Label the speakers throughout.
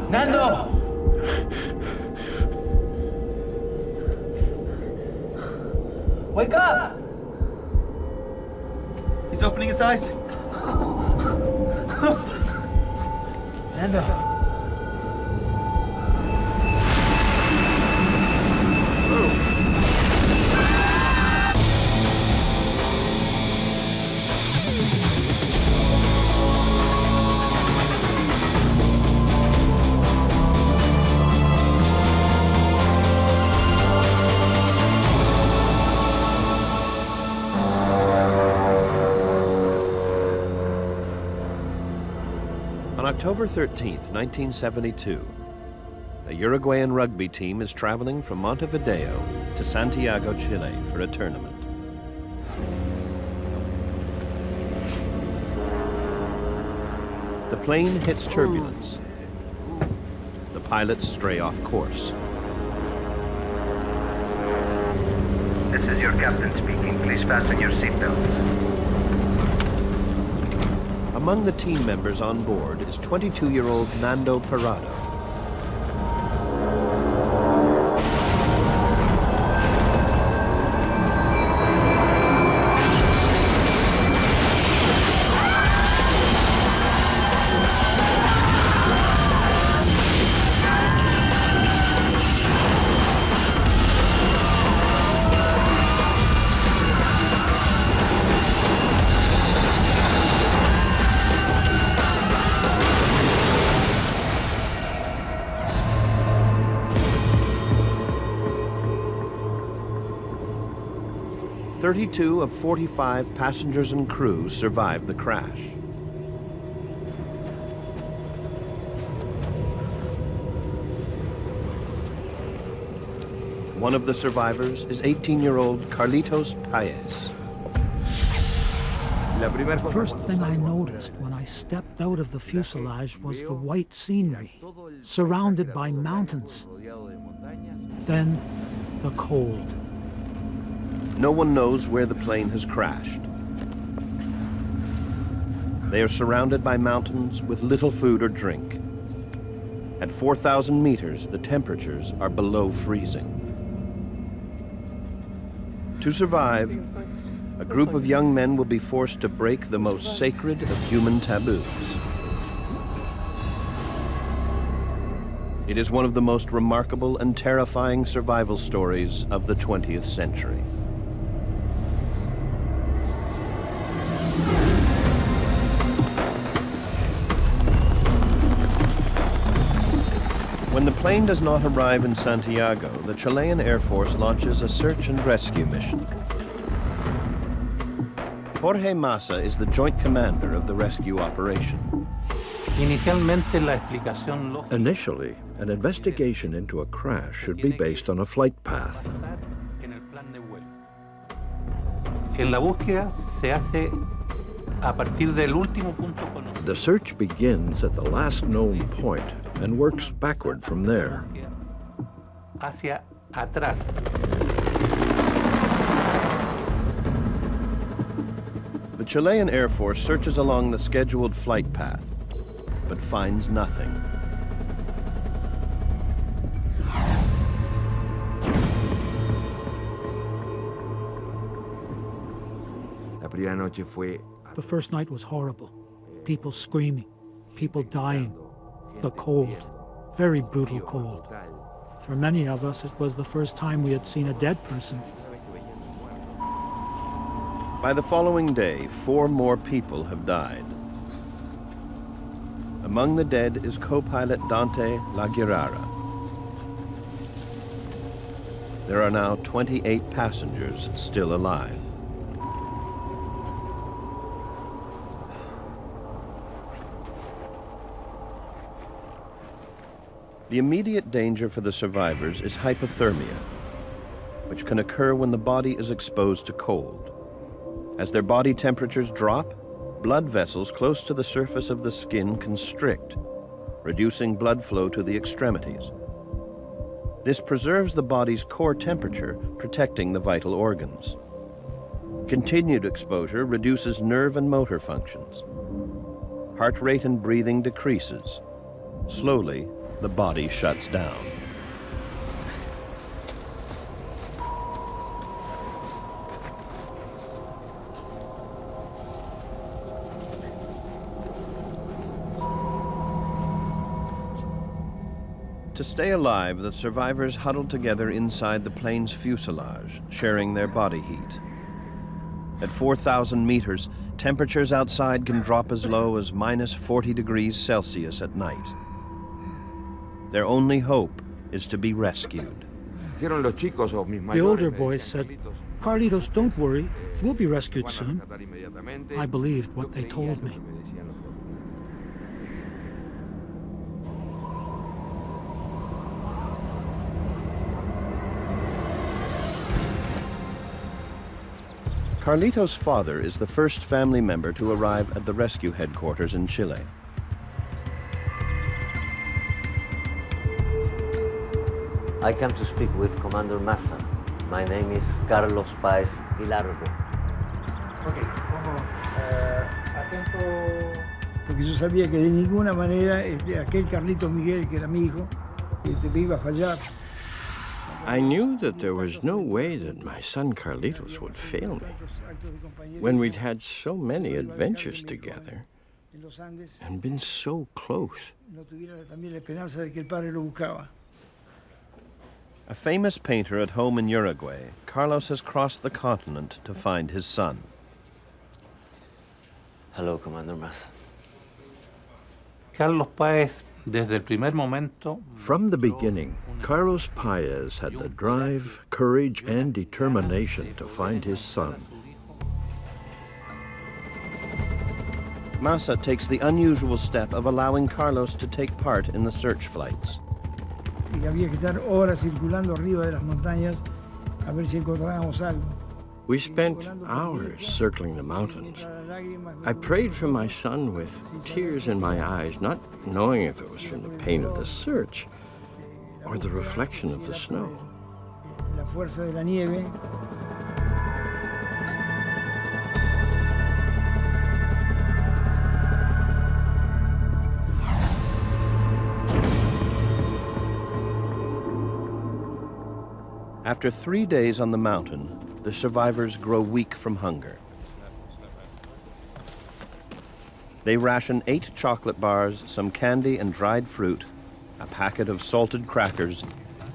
Speaker 1: Nando! Wake up! He's opening his eyes. Nando.
Speaker 2: On October 13th, 1972, a Uruguayan rugby team is traveling from Montevideo to Santiago, Chile for a tournament. The plane hits turbulence. The pilots stray off course.
Speaker 3: This is your captain speaking. Please fasten your seatbelts.
Speaker 2: Among the team members on board is 22-year-old Nando Parado. Thirty-two of 45 passengers and crew survived the crash. One of the survivors is 18-year-old Carlitos Paez.
Speaker 4: The first thing I noticed when I stepped out of the fuselage was the white scenery, surrounded by mountains. Then, the cold.
Speaker 2: No one knows where the plane has crashed. They are surrounded by mountains with little food or drink. At 4,000 meters, the temperatures are below freezing. To survive, a group of young men will be forced to break the most sacred of human taboos. It is one of the most remarkable and terrifying survival stories of the 20th century. When the plane does not arrive in Santiago, the Chilean Air Force launches a search and rescue mission. Jorge Massa is the joint commander of the rescue operation.
Speaker 5: Initially, an investigation into a crash should be based on a flight path. The search begins at the last known point and works backward from there.
Speaker 2: The Chilean Air Force searches along the scheduled flight path, but finds nothing.
Speaker 4: The first night was horrible. People screaming, people dying, the cold, very brutal cold. For many of us, it was the first time we had seen a dead person.
Speaker 2: By the following day, 4 more people have died. Among the dead is co-pilot Dante Laguirara. There are now 28 passengers still alive. The immediate danger for the survivors is hypothermia, which can occur when the body is exposed to cold. As their body temperatures drop, blood vessels close to the surface of the skin constrict, reducing blood flow to the extremities. This preserves the body's core temperature, protecting the vital organs. Continued exposure reduces nerve and motor functions. Heart rate and breathing decreases. Slowly, the body shuts down. To stay alive, the survivors huddled together inside the plane's fuselage, sharing their body heat. At 4,000 meters, temperatures outside can drop as low as minus 40 degrees Celsius at night. Their only hope is to be rescued.
Speaker 4: The older boys said, "Carlitos, don't worry, we'll be rescued soon." I believed what they told me.
Speaker 2: Carlitos' father is the first family member to arrive at the rescue headquarters in Chile.
Speaker 6: I come to speak with Commander Massa. My name is Carlos Páez Hilardo.
Speaker 7: Ok, vamos atento, porque yo sabía que de ninguna manera aquel Carlitos Miguel, que era mi hijo, me iba a fallar.
Speaker 5: I knew that there was no way that my son Carlitos would fail me when we'd had so many adventures together and been so close.
Speaker 2: A famous painter at home in Uruguay, Carlos has crossed the continent to find his son.
Speaker 6: Hello, Commander Massa.
Speaker 8: Carlos Páez, desde el primer momento.
Speaker 5: From the beginning, Carlos Páez had the drive, courage, and determination to find his son.
Speaker 2: Massa takes the unusual step of allowing Carlos to take part in the search flights.
Speaker 7: Y había que estar horas circulando arriba de las montañas a ver si encontrábamos algo.
Speaker 5: We spent hours circling the mountains. I prayed for my son with tears in my eyes, not knowing if it was from the pain of the search or the reflection of the snow.
Speaker 7: La fuerza de la nieve.
Speaker 2: After 3 days on the mountain, the survivors grow weak from hunger. They ration 8 chocolate bars, some candy and dried fruit, a packet of salted crackers,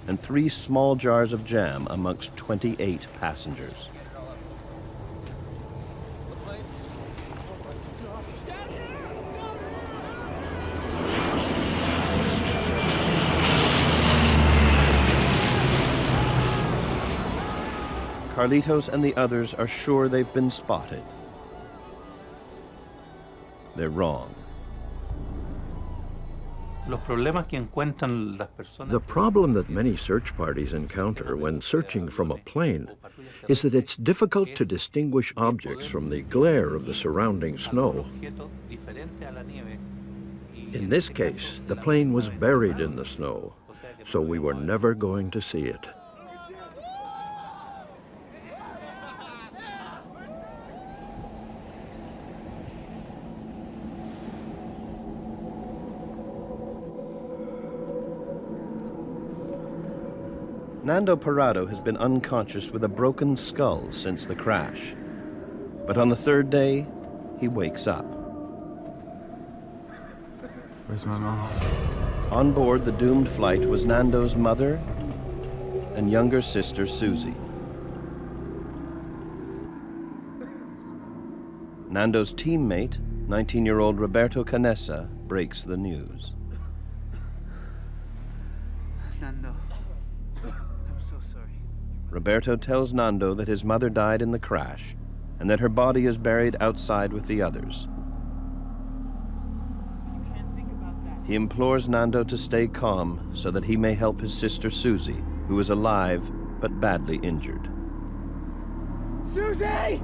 Speaker 2: and 3 small jars of jam amongst 28 passengers. Carlitos and the others are sure they've been spotted. They're wrong.
Speaker 8: Los problemas que encuentran las personas.
Speaker 5: The problem that many search parties encounter when searching from a plane is that it's difficult to distinguish objects from the glare of the surrounding snow. In this case, the plane was buried in the snow, so we were never going to see it.
Speaker 2: Nando Parado has been unconscious with a broken skull since the crash. But on the 3rd day, he wakes up.
Speaker 9: Where's my mom?
Speaker 2: On board the doomed flight was Nando's mother and younger sister, Susie. Nando's teammate, 19-year-old Roberto Canessa, breaks the news.
Speaker 10: Nando, I'm so sorry.
Speaker 2: Roberto tells Nando that his mother died in the crash and that her body is buried outside with the others. He implores Nando to stay calm so that he may help his sister Susie, who is alive but badly injured.
Speaker 10: Susie!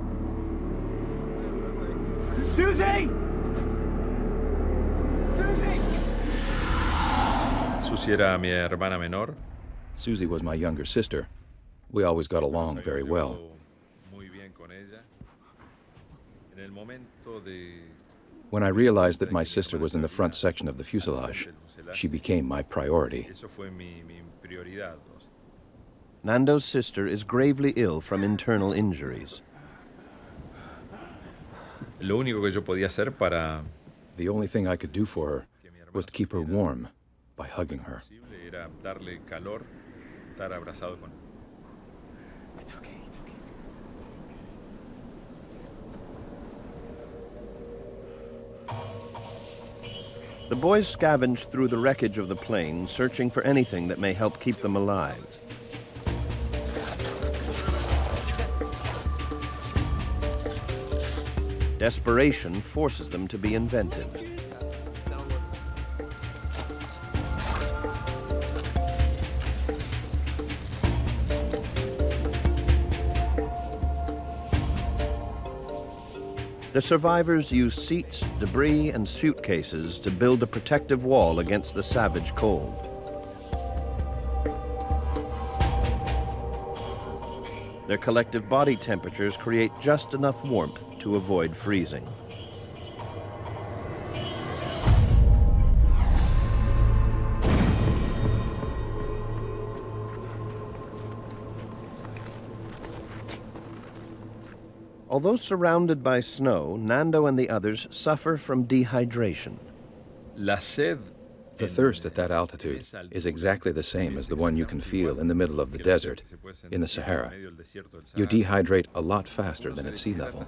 Speaker 10: Susie! Susie!
Speaker 9: Susie era mi hermana menor.
Speaker 11: Susie was my younger sister. We always got along very well. When I realized that my sister was in the front section of the fuselage, she became my priority.
Speaker 2: Nando's sister is gravely ill from internal injuries.
Speaker 9: Lo único que yo podía hacer para
Speaker 11: The only thing I could do for her was to keep her warm by hugging her.
Speaker 9: era darle calor, estar abrazado con.
Speaker 2: The boys scavenge through the wreckage of the plane, searching for anything that may help keep them alive. Desperation forces them to be inventive. The survivors use seats, debris, and suitcases to build a protective wall against the savage cold. Their collective body temperatures create just enough warmth to avoid freezing. Although surrounded by snow, Nando and the others suffer from dehydration.
Speaker 9: La sed.
Speaker 11: The thirst at that altitude is exactly the same as the one you can feel in the middle of the desert, in the Sahara. You dehydrate a lot faster than at sea level.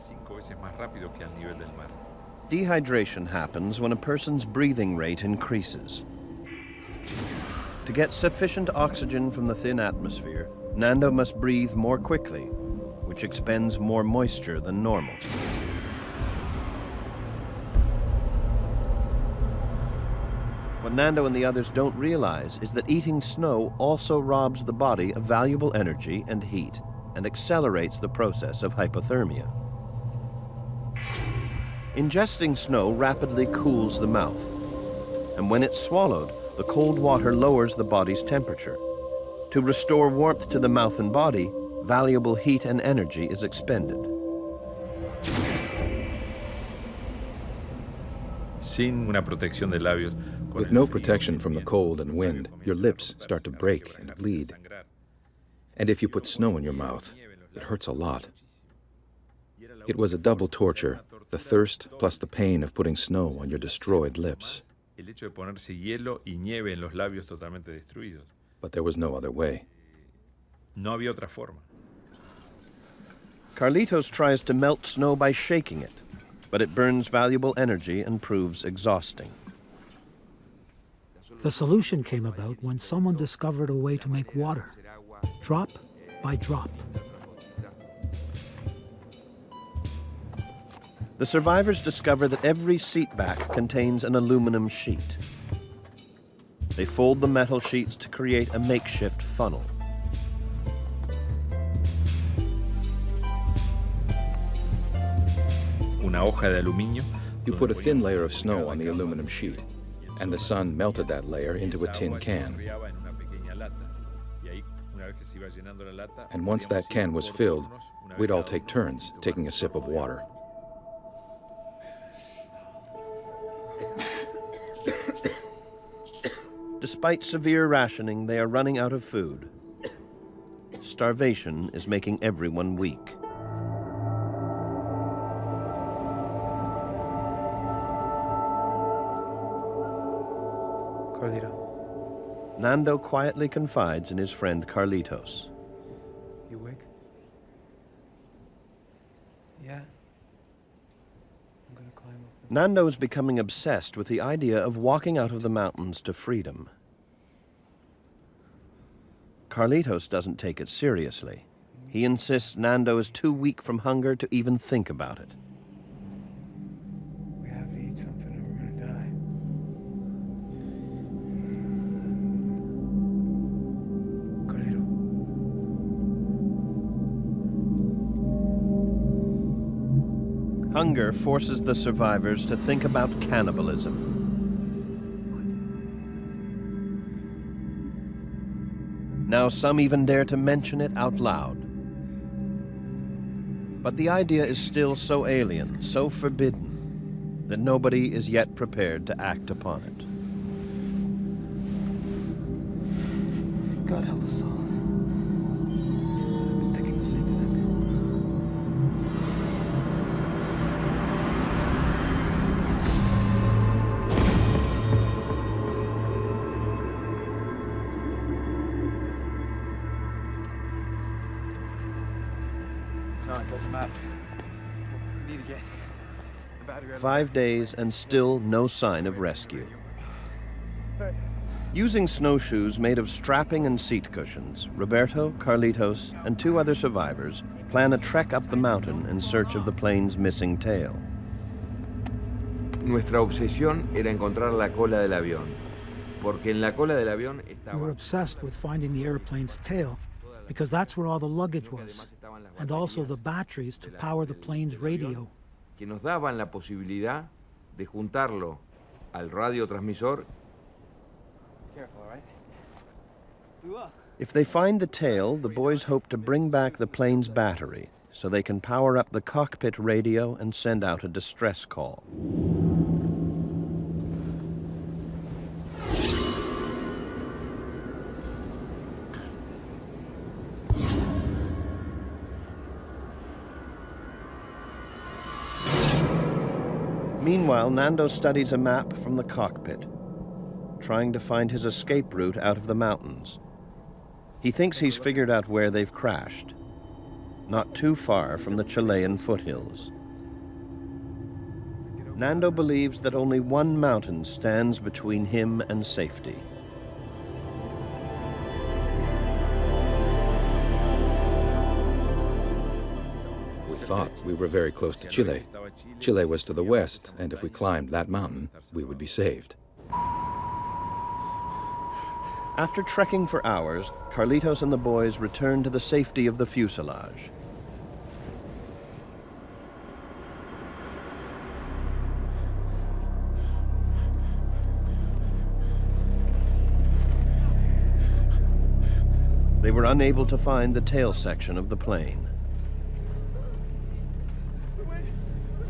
Speaker 2: Dehydration happens when a person's breathing rate increases. To get sufficient oxygen from the thin atmosphere, Nando must breathe more quickly, which expends more moisture than normal. What Nando and the others don't realize is that eating snow also robs the body of valuable energy and heat and accelerates the process of hypothermia. Ingesting snow rapidly cools the mouth, and when it's swallowed, the cold water lowers the body's temperature. To restore warmth to the mouth and body, valuable heat and energy is expended.
Speaker 9: Sin una protección de labios.
Speaker 11: With no protection from the cold and wind, your lips start to break and bleed. And if you put snow in your mouth, it hurts a lot. It was a double torture, the thirst plus the pain of putting snow on your destroyed lips.
Speaker 9: El hecho de ponerse hielo y nieve en los labios totalmente destruidos.
Speaker 11: But there was no other way.
Speaker 9: No había otra forma.
Speaker 2: Carlitos tries to melt snow by shaking it, but it burns valuable energy and proves exhausting.
Speaker 4: The solution came about when someone discovered a way to make water, drop by drop.
Speaker 2: The survivors discover that every seat back contains an aluminum sheet. They fold the metal sheets to create a makeshift funnel.
Speaker 9: Una hoja de aluminio.
Speaker 11: You put a thin layer of snow on the aluminum sheet, and the sun melted that layer into a tin can. And once that can was filled, we'd all take turns taking a sip of water.
Speaker 2: Despite severe rationing, they are running out of food. Starvation is making everyone weak.
Speaker 1: Carlito.
Speaker 2: Nando quietly confides in his friend Carlitos.
Speaker 1: You awake? Yeah. I'm gonna climb up.
Speaker 2: Nando is becoming obsessed with the idea of walking out of the mountains to freedom. Carlitos doesn't take it seriously. He insists Nando is too weak from hunger to even think about it.
Speaker 1: We have to eat something or we're gonna die. Carlito.
Speaker 2: Hunger forces the survivors to think about cannibalism. Now some even dare to mention it out loud. But the idea is still so alien, so forbidden, that nobody is yet prepared to act upon it.
Speaker 1: God help us all. I've been thinking the same thing.
Speaker 10: No, it doesn't matter. We need to get the battery.
Speaker 2: 5 days and still no sign of rescue. Using snowshoes made of strapping and seat cushions, Roberto, Carlitos, and 2 other survivors plan a trek up the mountain in search of the plane's missing tail.
Speaker 12: Nuestra obsesión era encontrar la cola del avión, porque en la cola del avión
Speaker 4: We
Speaker 12: estaba.
Speaker 4: were obsessed with finding the airplane's tail because that's where all the luggage was, and also the batteries to power the plane's radio.
Speaker 12: Que nos daban la posibilidad de juntarlo al radiotransmisor.
Speaker 10: Careful, all right? We will.
Speaker 2: If they find the tail, the boys hope to bring back the plane's battery so they can power up the cockpit radio and send out a distress call. Meanwhile, Nando studies a map from the cockpit, trying to find his escape route out of the mountains. He thinks he's figured out where they've crashed, not too far from the Chilean foothills. Nando believes that only one mountain stands between him and safety.
Speaker 11: We thought we were very close to Chile. Chile was to the west, and if we climbed that mountain, we would be saved.
Speaker 2: After trekking for hours, Carlitos and the boys return to the safety of the fuselage. They were unable to find the tail section of the plane.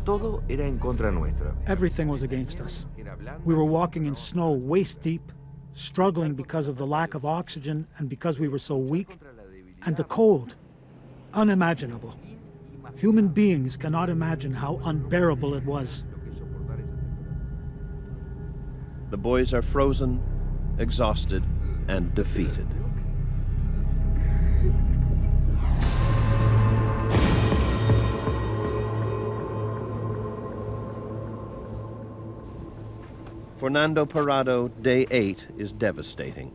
Speaker 12: Todo era en contra nuestra.
Speaker 4: Everything was against us. We were walking in snow waist deep, struggling because of the lack of oxygen and because we were so weak. And the cold, unimaginable. Human beings cannot imagine how unbearable it was.
Speaker 2: The boys are frozen, exhausted, and defeated. For Nando Parrado, day 8 is devastating.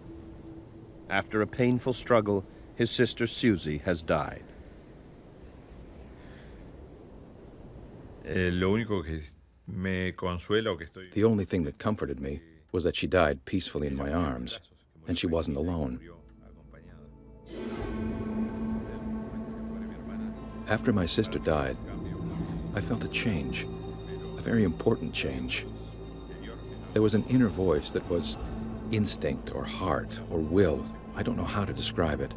Speaker 2: After a painful struggle, his sister Susie has died.
Speaker 9: The
Speaker 11: only thing that comforted me was that she died peacefully in my arms, and she wasn't alone. After my sister died, I felt a change, a very important change. There was an inner voice that was instinct or heart or will, I don't know how to describe it,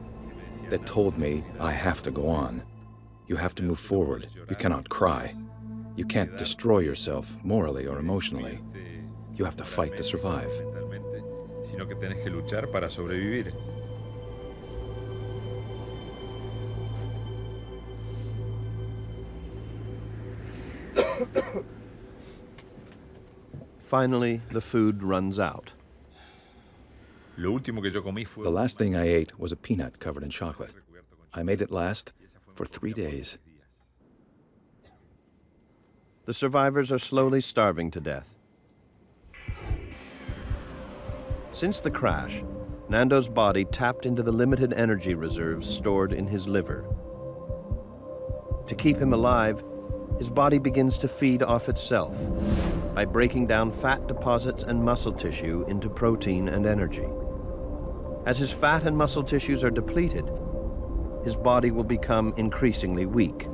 Speaker 11: that told me I have to go on. You have to move forward. You cannot cry. You can't destroy yourself morally or emotionally. You have to fight to survive.
Speaker 9: Sino que tenés que luchar para sobrevivir.
Speaker 2: Finally, the food runs out.
Speaker 11: The last thing I ate was a peanut covered in chocolate. I made it last for 3 days.
Speaker 2: The survivors are slowly starving to death. Since the crash, Nando's body tapped into the limited energy reserves stored in his liver. To keep him alive, his body begins to feed off itself by breaking down fat deposits and muscle tissue into protein and energy. As his fat and muscle tissues are depleted, his body will become increasingly weak.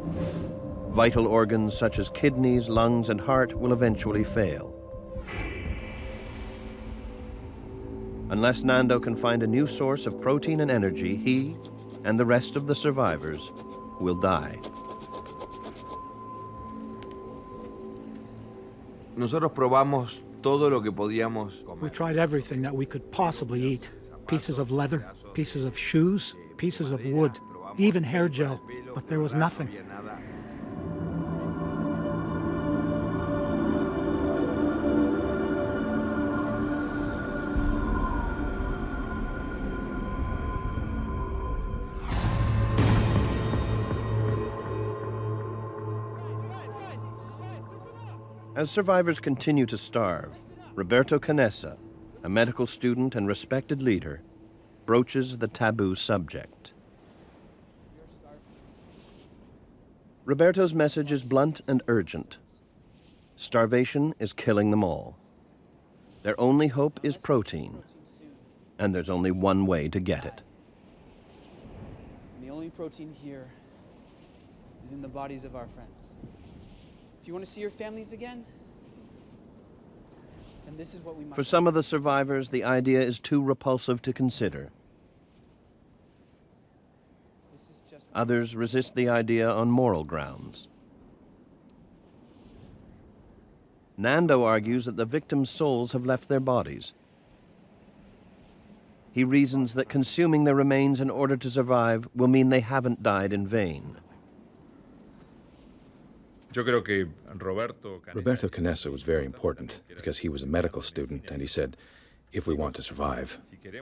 Speaker 2: Vital organs such as kidneys, lungs, and heart will eventually fail. Unless Nando can find a new source of protein and energy, he and the rest of the survivors will die.
Speaker 12: Nosotros probamos todo lo que podíamos
Speaker 4: We
Speaker 12: comer.
Speaker 4: tried everything that we could possibly eat. Pieces of leather, pieces of shoes, pieces of wood, even hair gel, but there was nothing.
Speaker 2: As survivors continue to starve, Roberto Canessa, a medical student and respected leader, broaches the taboo subject. Roberto's message is blunt and urgent. Starvation is killing them all. Their only hope is protein, and there's only one way to get it.
Speaker 13: And the only protein here is in the bodies of our friends. If you want to see your families again, then this is what we must
Speaker 2: For some of the survivors, the idea is too repulsive to consider. Others resist the idea on moral grounds. Nando argues that the victims' souls have left their bodies. He reasons that consuming their remains in order to survive will mean they haven't died in vain.
Speaker 11: Roberto Canessa was very important because he was a medical student, and he said, if we want to survive,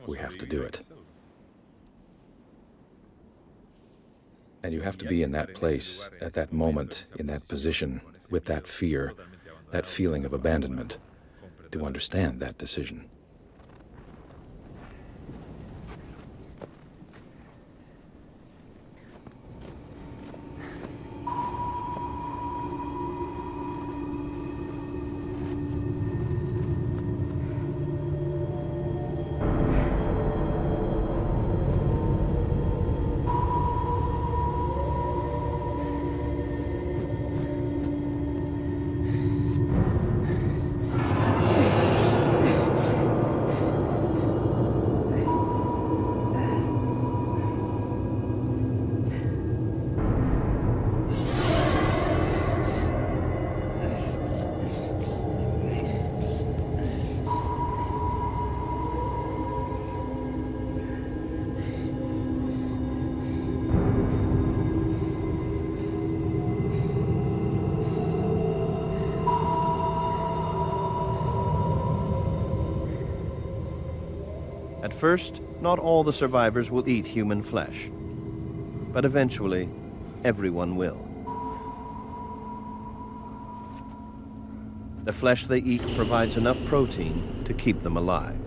Speaker 11: we have to do it. And you have to be in that place, at that moment, in that position, with that fear, that feeling of abandonment, to understand that decision.
Speaker 2: At first, not all the survivors will eat human flesh, but eventually, everyone will. The flesh they eat provides enough protein to keep them alive.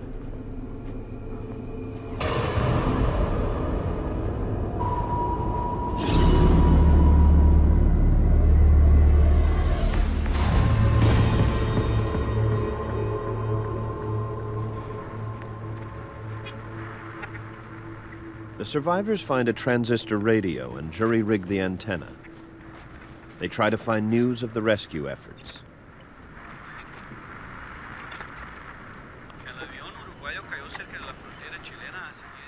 Speaker 2: The survivors find a transistor radio and jury-rig the antenna. They try to find news of the rescue efforts.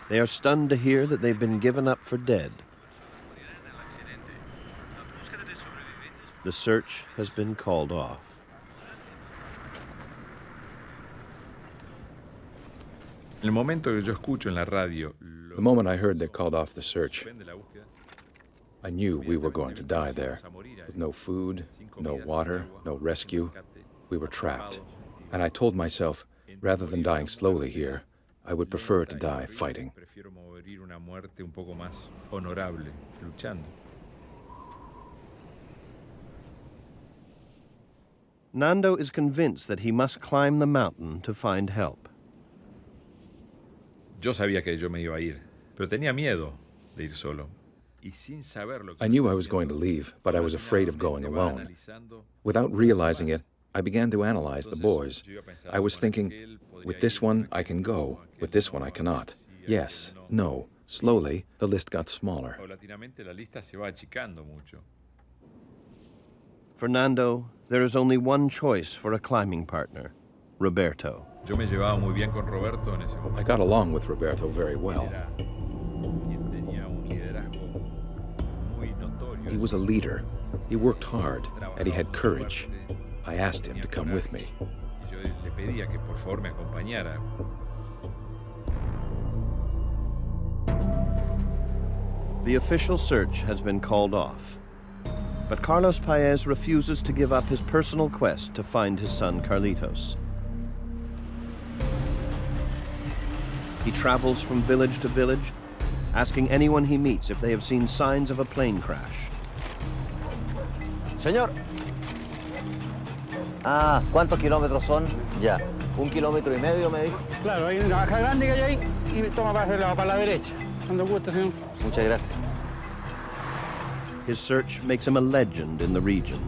Speaker 2: They are stunned to hear that they've been given up for dead. The search has been called off.
Speaker 9: El momento que yo escucho en la radio,
Speaker 11: The moment I heard they called off the search, I knew we were going to die there, with no food, no water, no rescue. We were trapped. And I told myself, rather than dying slowly here, I would prefer to die fighting.
Speaker 9: prefiero morir una muerte un poco más honorable, luchando.
Speaker 2: Nando is convinced that he must climb the mountain to find help.
Speaker 9: Yo sabía que yo me iba a ir, pero tenía miedo de ir solo. Y sin saber lo que
Speaker 11: I knew I was going to leave, but I was afraid of going alone. Without realizing it, I began to analyze the boys. I was thinking, with this one I can go, with this one I cannot. Yes, no. Slowly, the list got smaller.
Speaker 9: Paulatinamente la lista se va achicando mucho.
Speaker 2: For Nando, there is only one choice for a climbing partner, Roberto.
Speaker 9: Yo me llevaba muy bien con Roberto en ese momento.
Speaker 11: I got along with Roberto very well.
Speaker 9: Quien tenía un liderazgo muy notorio.
Speaker 11: He was a leader. He worked hard, and he had courage. I asked him to come with me.
Speaker 9: Yo le pedía que por favor me acompañara.
Speaker 2: The official search has been called off, but Carlos Paez refuses to give up his personal quest to find his son Carlitos. He travels from village to village, asking anyone he meets if they have seen signs of a plane crash.
Speaker 6: Señor. Ah, ¿cuántos kilómetros son? Ya. 1,5 kilómetros, me dijo.
Speaker 14: Claro, hay una baja grande que hay ahí y toma para la derecha. Cuando guste, señor.
Speaker 6: Muchas gracias.
Speaker 2: His search makes him a legend in the region.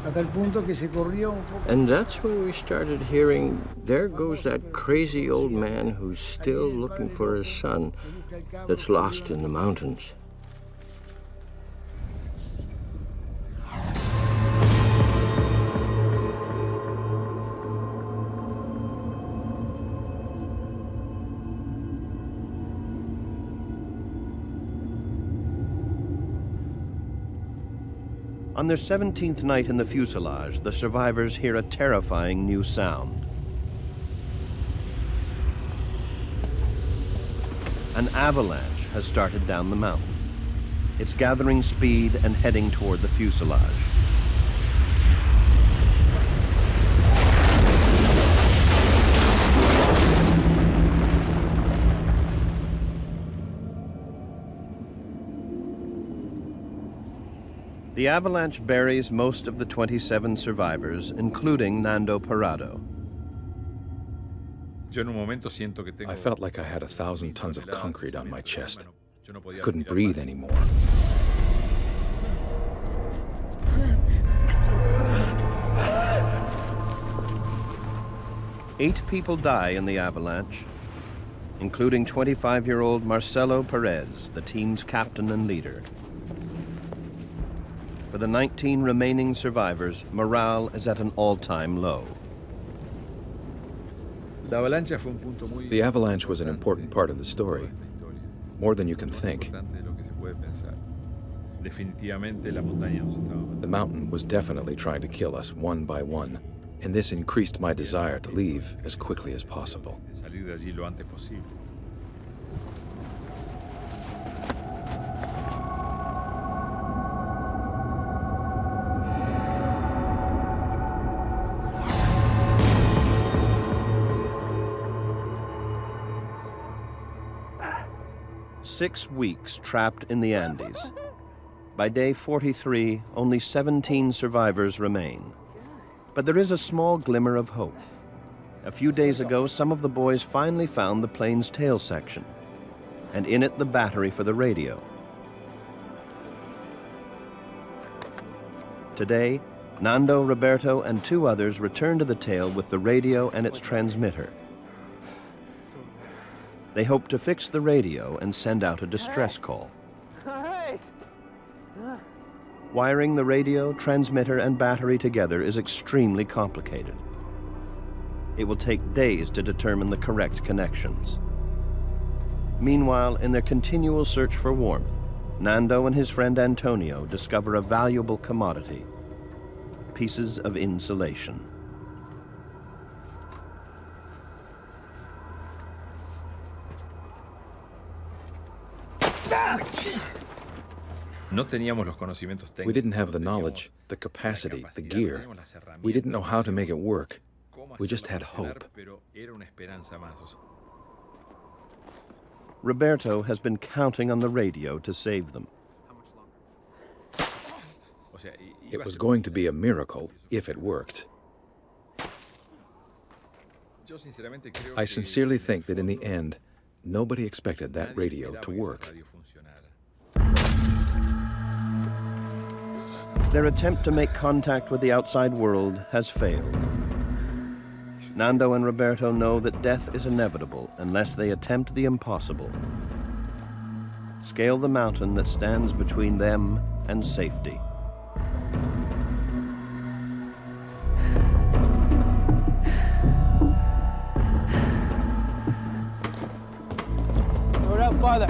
Speaker 7: Hasta el punto que se corrió un poco.
Speaker 5: And that's when we started hearing, there goes that crazy old man who's still looking for his son that's lost in the mountains.
Speaker 2: On their 17th night in the fuselage, the survivors hear a terrifying new sound. An avalanche has started down the mountain. It's gathering speed and heading toward the fuselage. The avalanche buries most of the 27 survivors, including Nando Parrado.
Speaker 11: I felt like I had 1,000 tons of concrete on my chest. I couldn't breathe anymore.
Speaker 2: Eight people die in the avalanche, including 25-year-old Marcelo Perez, the team's captain and leader. For the 19 remaining survivors, morale is at an all-time low.
Speaker 11: The avalanche was an important part of the story, more than you can think. The mountain was definitely trying to kill us one by one, and this increased my desire to leave as quickly as possible.
Speaker 2: 6 weeks trapped in the Andes. By day 43, only 17 survivors remain. But there is a small glimmer of hope. A few days ago, some of the boys finally found the plane's tail section, and in it the battery for the radio. Today, Nando, Roberto, and 2 others return to the tail with the radio and its transmitter. They hope to fix the radio and send out a distress call. Wiring the radio, transmitter, and battery together is extremely complicated. It will take days to determine the correct connections. Meanwhile, in their continual search for warmth, Nando and his friend Antonio discover a valuable commodity: pieces of insulation.
Speaker 11: We didn't have the knowledge, the capacity, the gear. We didn't know how to make it work. We just had hope.
Speaker 2: Roberto has been counting on the radio to save them.
Speaker 11: It was going to be a miracle if it worked. I sincerely think that in the end, nobody expected that radio to work.
Speaker 2: Their attempt to make contact with the outside world has failed. Nando and Roberto know that death is inevitable unless they attempt the impossible: scale the mountain that stands between them and safety.
Speaker 14: We're out farther.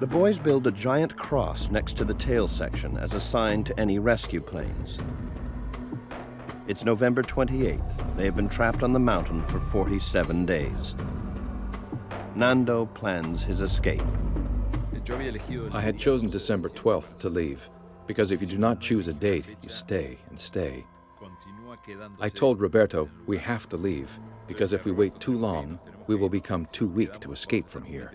Speaker 2: The boys build a giant cross next to the tail section as a sign to any rescue planes. It's November 28th. They have been trapped on the mountain for 47 days. Nando plans his escape.
Speaker 11: I had chosen December 12th to leave, because if you do not choose a date, you stay and stay. I told Roberto we have to leave, because if we wait too long, we will become too weak to escape from here.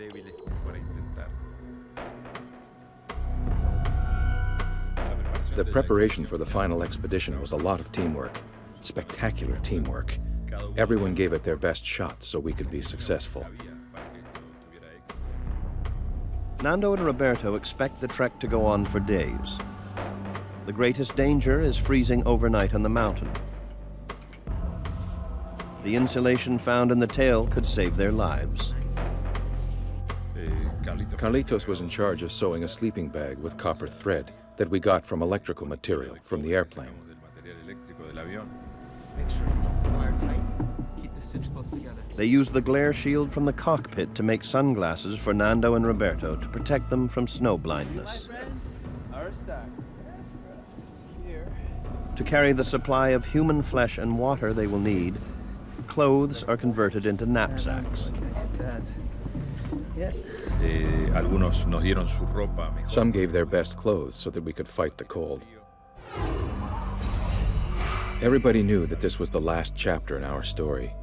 Speaker 11: The preparation for the final expedition was a lot of teamwork, spectacular teamwork. Everyone gave it their best shot so we could be successful.
Speaker 2: Nando and Roberto expect the trek to go on for days. The greatest danger is freezing overnight on the mountain. The insulation found in the tail could save their lives.
Speaker 11: Carlitos was in charge of sewing a sleeping bag with copper thread that we got from electrical material from the airplane.
Speaker 10: Make sure you wire tight. Keep the stitch close together.
Speaker 2: They used the glare shield from the cockpit to make sunglasses for Nando and Roberto to protect them from snow blindness. To carry the supply of human flesh and water they will need, clothes are converted into knapsacks.
Speaker 11: Some gave their best clothes so that we could fight the cold. Everybody knew that this was the last chapter in our story.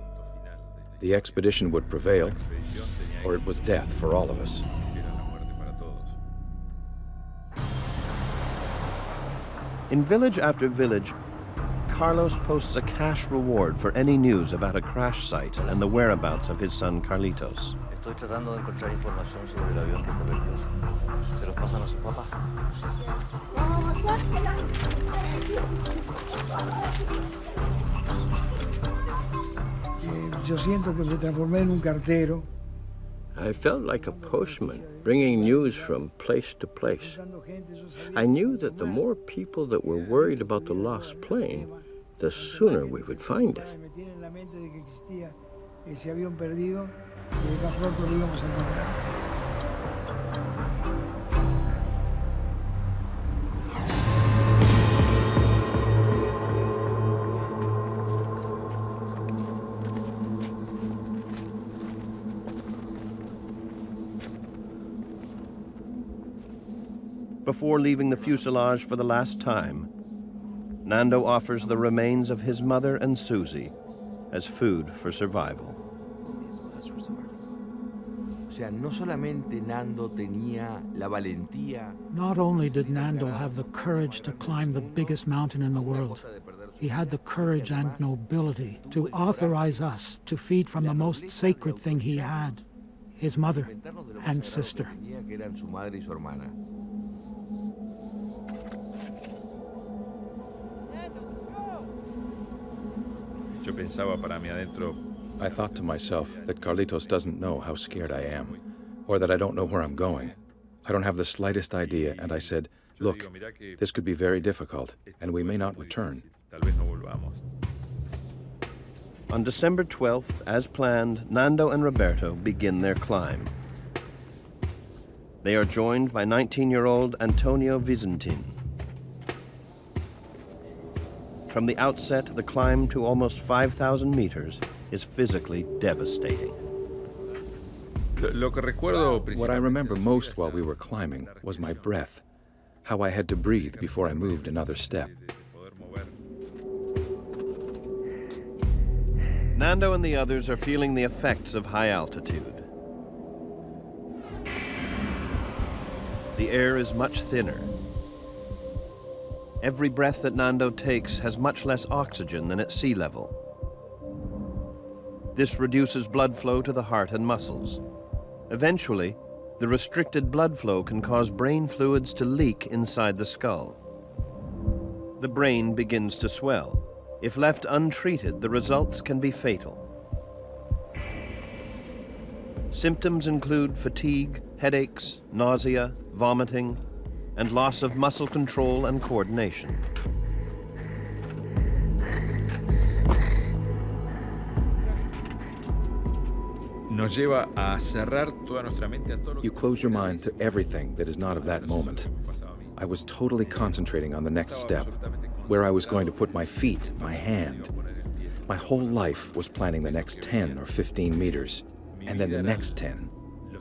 Speaker 11: The expedition would prevail, or it was death for all of us.
Speaker 2: In village after village, Carlos posts a cash reward for any news about a crash site and the whereabouts of his son Carlitos.
Speaker 6: Estoy tratando de encontrar información sobre el avión que se perdió. ¿Se los pasan a su papá?
Speaker 7: Yo siento que me transformé en un cartero.
Speaker 5: I felt like a postman, bringing news from place to place. I knew that the more people that were worried about the lost plane, the sooner we would find it.
Speaker 7: Ese avión perdido, y más pronto lo íbamos a encontrar.
Speaker 2: Before leaving the fuselage for the last time, Nando offers the remains of his mother and Susie as food for survival.
Speaker 4: Not only did Nando have the courage to climb the biggest mountain in the world, he had the courage and nobility to authorize us to feed from the most sacred thing he had, his mother and sister.
Speaker 11: I thought to myself that Carlitos doesn't know how scared I am, or that I don't know where I'm going. I don't have the slightest idea, and I said, look, this could be very difficult, and we may not return.
Speaker 2: On December 12th, as planned, Nando and Roberto begin their climb. They are joined by 19-year-old Antonio Vicentin. From the outset, the climb to almost 5,000 meters is physically devastating.
Speaker 11: What I remember most while we were climbing was my breath, how I had to breathe before I moved another step.
Speaker 2: Nando and the others are feeling the effects of high altitude. The air is much thinner. Every breath that Nando takes has much less oxygen than at sea level. This reduces blood flow to the heart and muscles. Eventually, the restricted blood flow can cause brain fluids to leak inside the skull. The brain begins to swell. If left untreated, the results can be fatal. Symptoms include fatigue, headaches, nausea, vomiting, and loss of muscle control and coordination.
Speaker 9: nos lleva a cerrar toda nuestra mente a todo lo que
Speaker 11: You close your mind to everything that is not of that moment. I was totally concentrating on the next step, where I was going to put my feet, my hand. My whole life was planning the next 10 or 15 meters, and then the next 10.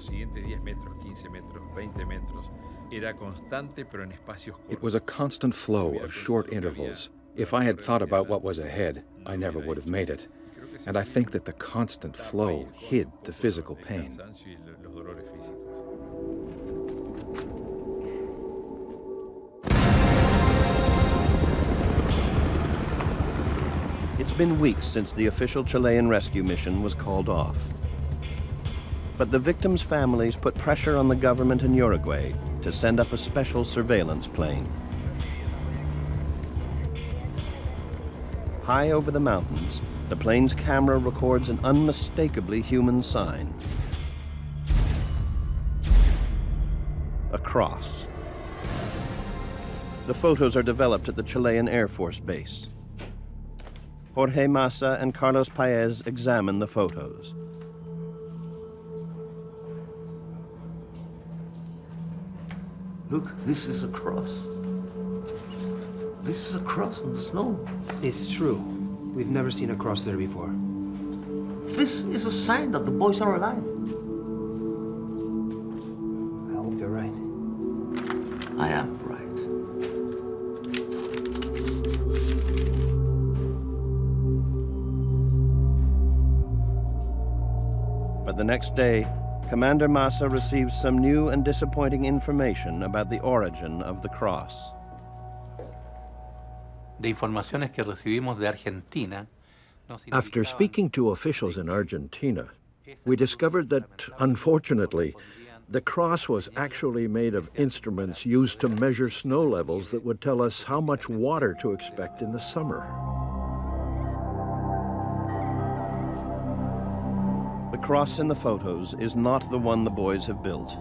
Speaker 9: los siguientes 10 metros, 15 metros, 20 metros. Era constante, pero en espacios cortos.
Speaker 11: It was a constant flow of short intervals. If I had thought about what was ahead, I never would have made it. And I think that the constant flow hid the physical pain.
Speaker 2: It's been weeks since the official Chilean rescue mission was called off. But the victims' families put pressure on the government in Uruguay to send up a special surveillance plane. High over the mountains, the plane's camera records an unmistakably human sign. A cross. The photos are developed at the Chilean Air Force Base. Jorge Massa and Carlos Paez examine the photos.
Speaker 6: Look, this is a cross. This is a cross on the snow.
Speaker 15: It's true. We've never seen a cross there before.
Speaker 6: This is a sign that the boys are alive.
Speaker 15: I hope you're right.
Speaker 6: I am right.
Speaker 2: But the next day, Commander Massa receives some new and disappointing information about the origin of the cross.
Speaker 8: De informaciones que recibimos de Argentina.
Speaker 5: After speaking to officials in Argentina, we discovered that, unfortunately, the cross was actually made of instruments used to measure snow levels that would tell us how much water to expect in the summer.
Speaker 2: The cross in the photos is not the one the boys have built.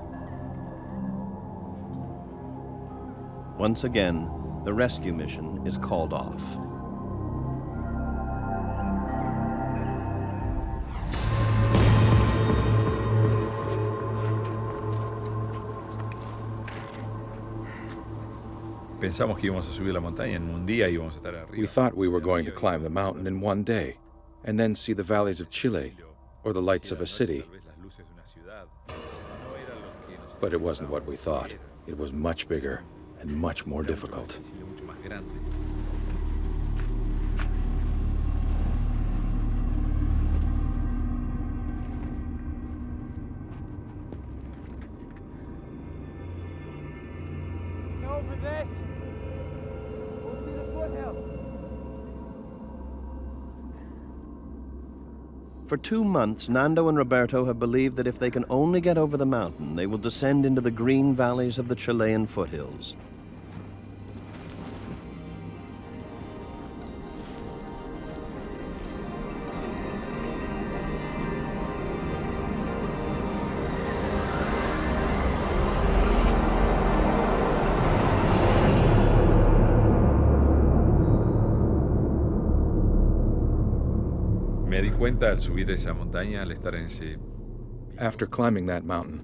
Speaker 2: Once again, the rescue mission is called off.
Speaker 9: Pensamos que íbamos a subir la montaña en un día y íbamos a estar arriba.
Speaker 11: We thought we were going to climb the mountain in one day, and then see the valleys of Chile, or the lights of a city. But it wasn't what we thought. It was much bigger and much more difficult.
Speaker 14: Go for this. We'll see the foothills.
Speaker 2: For 2 months, Nando and Roberto have believed that if they can only get over the mountain, they will descend into the green valleys of the Chilean foothills.
Speaker 9: Me di cuenta al subir esa montaña, al estar en ese...
Speaker 11: After climbing that mountain,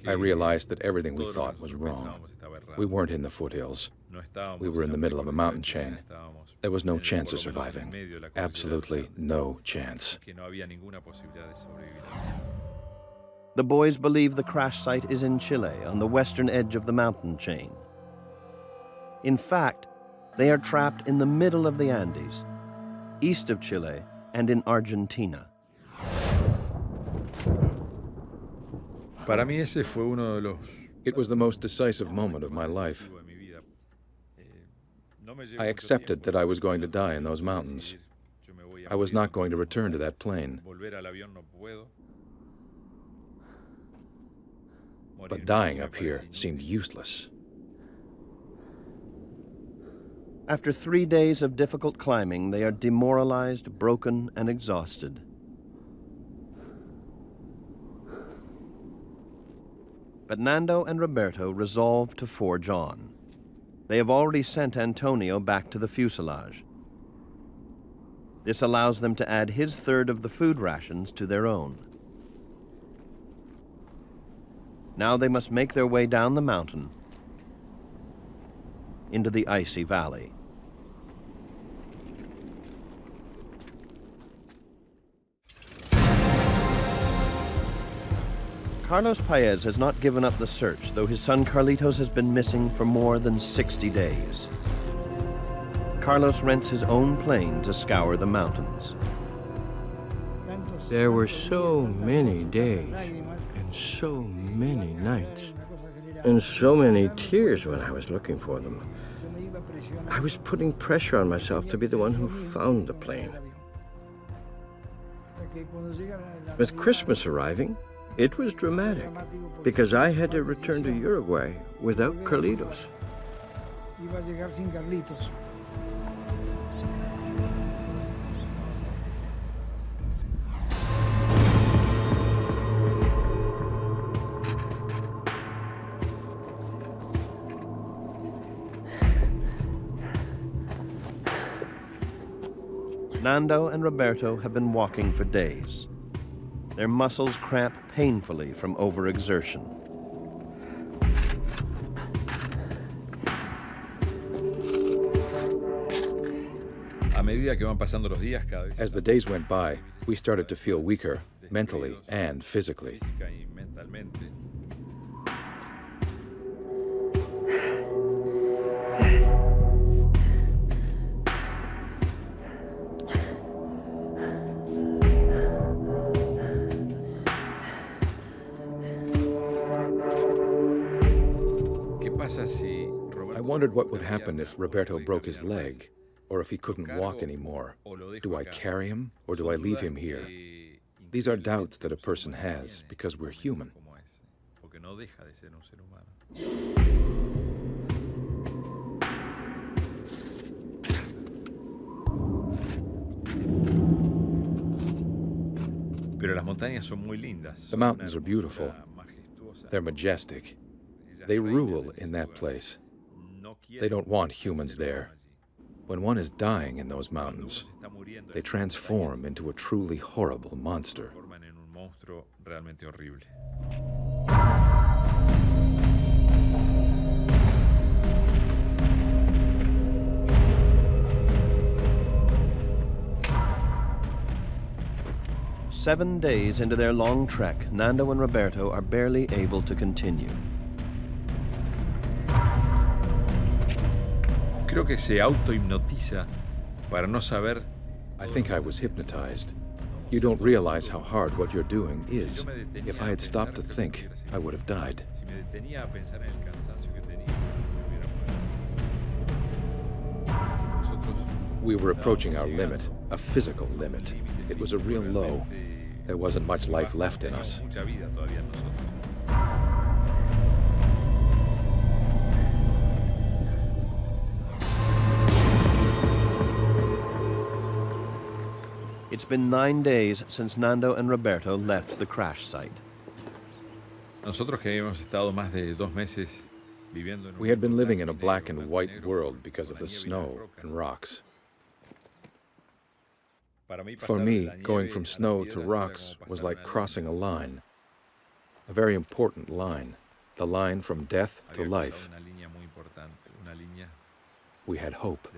Speaker 11: I realized that everything we thought was wrong. We weren't in the foothills. We were in the middle of a mountain chain. There was no chance of surviving. Absolutely no chance.
Speaker 2: The boys believe the crash site is in Chile, on the western edge of the mountain chain. In fact, they are trapped in the middle of the Andes, east of Chile and in Argentina.
Speaker 9: Para mí ese fue uno de los...
Speaker 11: It was the most decisive moment of my life. I accepted that I was going to die in those mountains. I was not going to return to that plane. But dying up here seemed useless.
Speaker 2: After 3 days of difficult climbing, they are demoralized, broken, and exhausted. But Nando and Roberto resolve to forge on. They have already sent Antonio back to the fuselage. This allows them to add his third of the food rations to their own. Now they must make their way down the mountain into the icy valley. Carlos Paez has not given up the search, though his son Carlitos has been missing for more than 60 days. Carlos rents his own plane to scour the mountains.
Speaker 5: There were so many days, and so many nights, and so many tears when I was looking for them. I was putting pressure on myself to be the one who found the plane. With Christmas arriving, it was dramatic, because I had to return to Uruguay without Carlitos.
Speaker 2: Nando and Roberto have been walking for days. Their muscles cramp painfully from overexertion.
Speaker 11: As the days went by, we started to feel weaker, mentally and physically. I wondered what would happen if Roberto broke his leg, or if he couldn't walk anymore. Do I carry him, or do I leave him here? These are doubts that a person has, because we're human. The mountains are beautiful. They're majestic. They rule in that place. They don't want humans there. When one is dying in those mountains, they transform into a truly horrible monster.
Speaker 2: Seven days into their long trek, Nando and Roberto are barely able to continue.
Speaker 11: I think I was hypnotized. You don't realize how hard what you're doing is. If I had stopped to think, I would have died. We were approaching our limit, a physical limit. It was a real low. There wasn't much life left in us.
Speaker 2: It's been 9 days since Nando and Roberto left the crash site.
Speaker 11: We had been living in a black and white world because of the snow and rocks. For me, going from snow to rocks was like crossing a line, a very important line, the line from death to life. We had hope.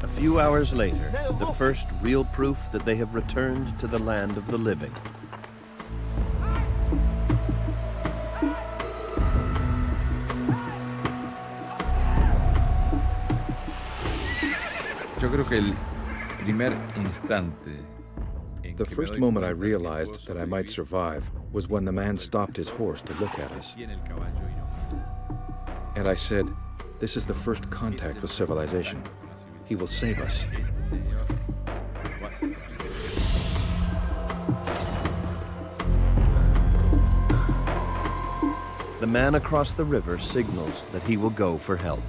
Speaker 2: A few hours later, the first real proof that they have returned to the land of the living.
Speaker 11: The first moment I realized that I might survive was when the man stopped his horse to look at us. And I said, "This is the first contact with civilization. He will save us."
Speaker 2: The man across the river signals that he will go for help.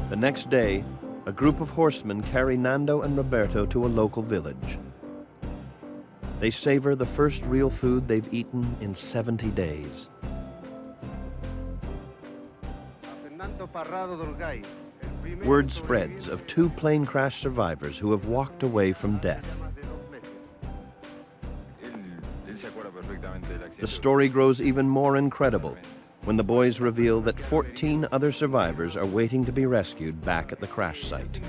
Speaker 2: The next day, a group of horsemen carry Nando and Roberto to a local village. They savor the first real food they've eaten in 70 days. Word spreads of 2 plane crash survivors who have walked away from death. The story grows even more incredible when the boys reveal that 14 other survivors are waiting to be rescued back at the crash site.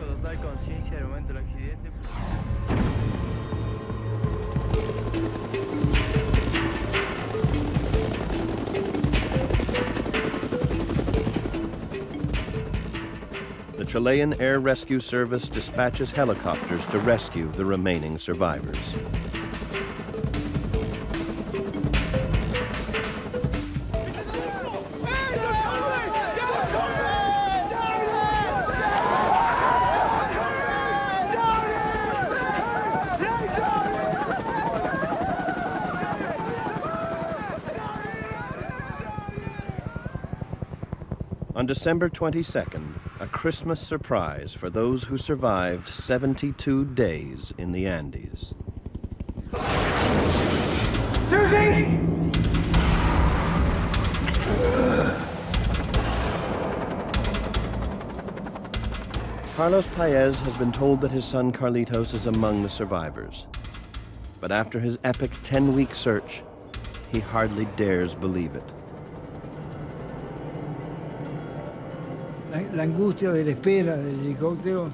Speaker 2: The Chilean Air Rescue Service dispatches helicopters to rescue the remaining survivors. On December 22nd, a Christmas surprise for those who survived 72 days in the Andes.
Speaker 14: Susie!
Speaker 2: Carlos Paez has been told that his son Carlitos is among the survivors. But after his epic 10-week search, he hardly dares believe it.
Speaker 7: La angustia de la espera del helicóptero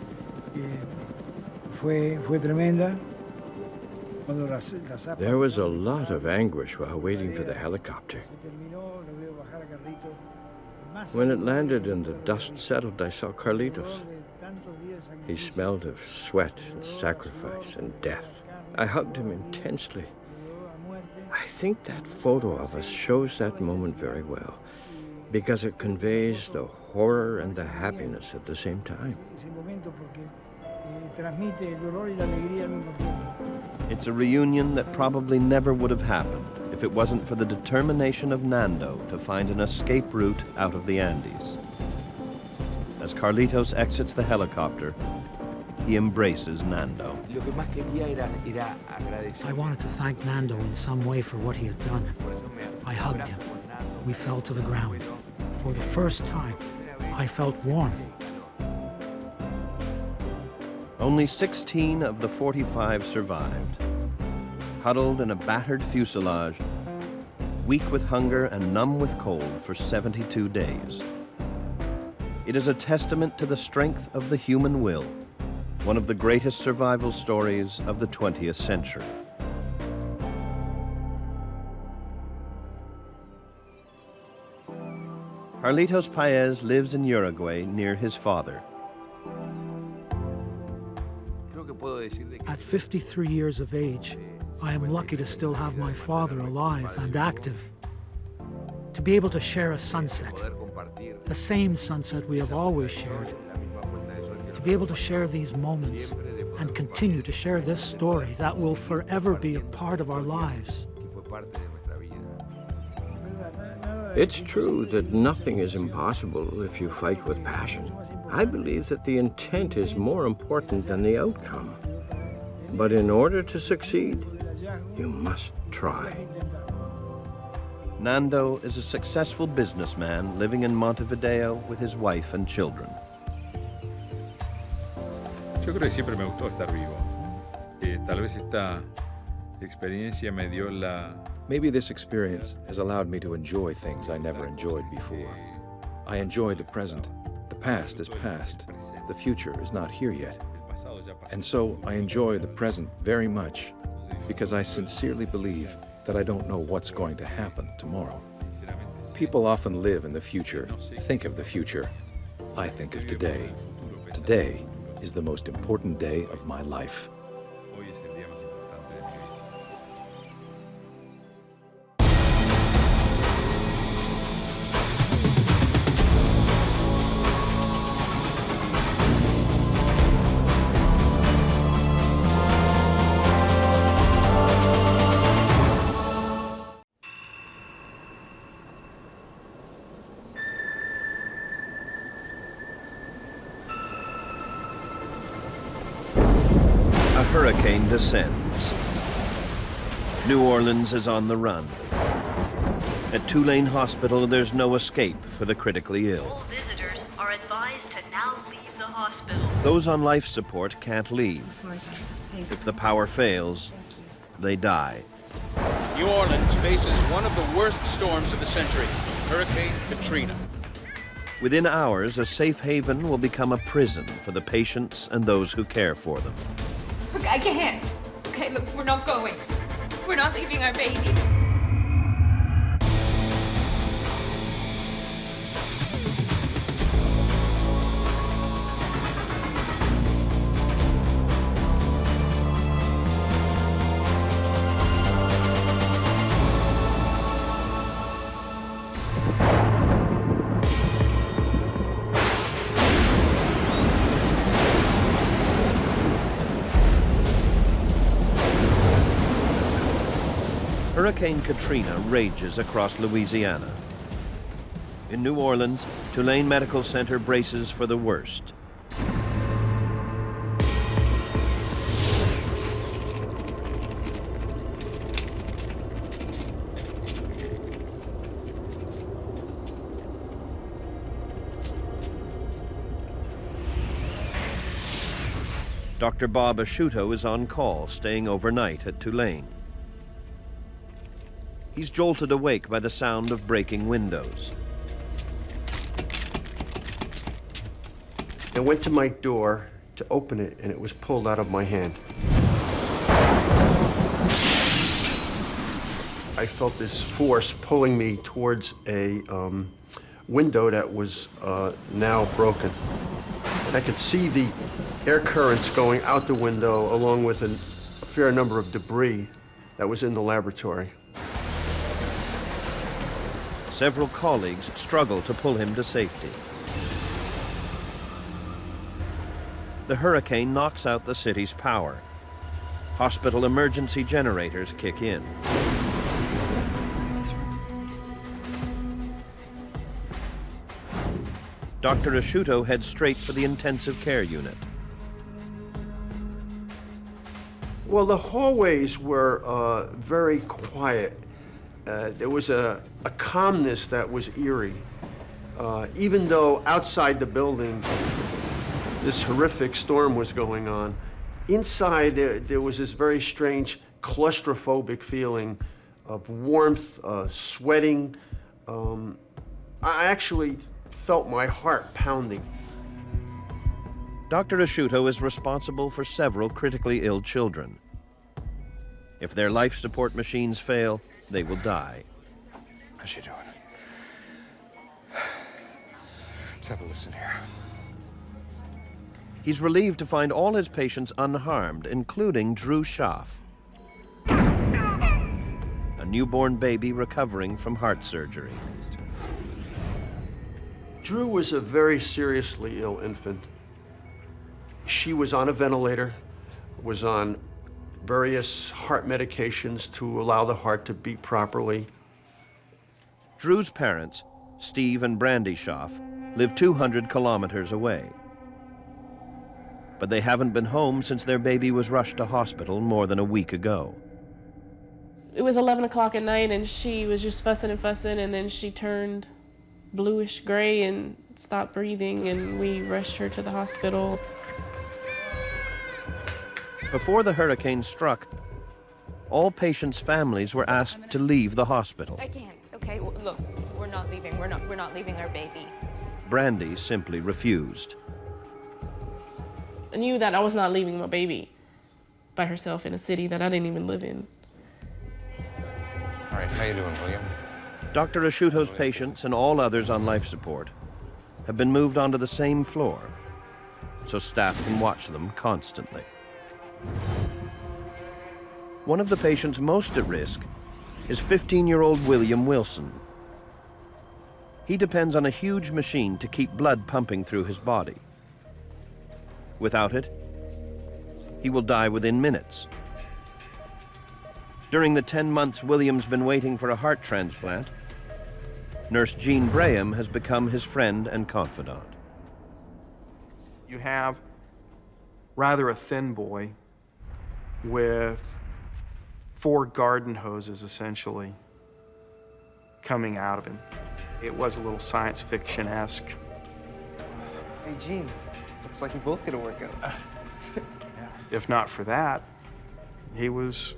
Speaker 7: fue tremenda.
Speaker 5: There was a lot of anguish while waiting for the helicopter. When it landed and the dust settled, I saw Carlitos. He smelled of sweat and sacrifice and death. I hugged him intensely. I think that photo of us shows that moment very well, because it conveys the horror and the happiness at the same time.
Speaker 2: It's a reunion that probably never would have happened if it wasn't for the determination of Nando to find an escape route out of the Andes. As Carlitos exits the helicopter, he embraces Nando.
Speaker 4: I wanted to thank Nando in some way for what he had done. I hugged him. We fell to the ground. For the first time, I felt warm.
Speaker 2: Only 16 of the 45 survived, huddled in a battered fuselage, weak with hunger and numb with cold for 72 days. It is a testament to the strength of the human will, one of the greatest survival stories of the 20th century. Carlitos Paez lives in Uruguay near his father.
Speaker 4: At 53 years of age, I am lucky to still have my father alive and active. To be able to share a sunset, the same sunset we have always shared. To be able to share these moments and continue to share this story that will forever be a part of our lives.
Speaker 5: It's true that nothing is impossible if you fight with passion. I believe that the intent is more important than the outcome. But in order to succeed, you must try.
Speaker 2: Nando is a successful businessman living in Montevideo with his wife and children.
Speaker 9: Yo creo que siempre me gustó estar vivo. Tal vez esta experiencia me dio la...
Speaker 11: Maybe this experience has allowed me to enjoy things I never enjoyed before. I enjoy the present. The past is past. The future is not here yet. And so I enjoy the present very much because I sincerely believe that I don't know what's going to happen tomorrow. People often live in the future, think of the future. I think of today. Today is the most important day of my life.
Speaker 2: hurricane descends. New Orleans is on the run. At Tulane Hospital, there's no escape for the critically ill.
Speaker 16: All visitors are advised to now leave the hospital.
Speaker 2: Those on life support can't leave. If the power fails, they die.
Speaker 17: New Orleans faces one of the worst storms of the century, Hurricane Katrina.
Speaker 2: Within hours, a safe haven will become a prison for the patients and those who care for them.
Speaker 18: Look, I can't. Okay, look, we're not going. We're not leaving our baby.
Speaker 2: Hurricane Katrina rages across Louisiana. In New Orleans, Tulane Medical Center braces for the worst. Dr. Bob Asciutto is on call, staying overnight at Tulane. He's jolted awake by the sound of breaking windows.
Speaker 19: I went to my door to open it, and it was pulled out of my hand. I felt this force pulling me towards a window that was now broken. I could see the air currents going out the window, along with a fair number of debris that was in the laboratory.
Speaker 2: Several colleagues struggle to pull him to safety. The hurricane knocks out the city's power. Hospital emergency generators kick in. Dr. Asciutto heads straight for the intensive care unit.
Speaker 19: Well, the hallways were very quiet. There was a calmness that was eerie. Even though outside the building, this horrific storm was going on, inside there was this very strange claustrophobic feeling of warmth, sweating. I actually felt my heart pounding.
Speaker 2: Dr. Asciutto is responsible for several critically ill children. If their life support machines fail, they will die.
Speaker 20: How's she doing? Let's have a listen here.
Speaker 2: He's relieved to find all his patients unharmed, including Drew Schaff, a newborn baby recovering from heart surgery.
Speaker 19: Drew was a very seriously ill infant. She was on a ventilator, was on various heart medications to allow the heart to beat properly.
Speaker 2: Drew's parents, Steve and Brandy Schaff, live 200 kilometers away. But they haven't been home since their baby was rushed to hospital more than a week ago.
Speaker 21: It was 11 o'clock at night and she was just fussing and fussing, and then she turned bluish gray and stopped breathing, and we rushed her to the hospital.
Speaker 2: Before the hurricane struck, all patients' families were asked to leave the hospital.
Speaker 18: I can't. Okay, well, look, we're not leaving. We're not leaving our baby.
Speaker 2: Brandy simply refused.
Speaker 21: I knew that I was not leaving my baby by herself in a city that I didn't even live in.
Speaker 20: All right, how you doing, William?
Speaker 2: Dr. Asciutto's patients and all others on life support have been moved onto the same floor, so staff can watch them constantly. One of the patients most at risk is 15-year-old William Wilson. He depends on a huge machine to keep blood pumping through his body. Without it, he will die within minutes. During the 10 months William's been waiting for a heart transplant, Nurse Jean Braham has become his friend and confidant.
Speaker 22: You have rather a thin boy
Speaker 3: with 4 garden hoses, essentially, coming out of him. It was a little science fiction-esque.
Speaker 1: Hey, Gene, looks like we both get a workout.
Speaker 3: If not for that, he was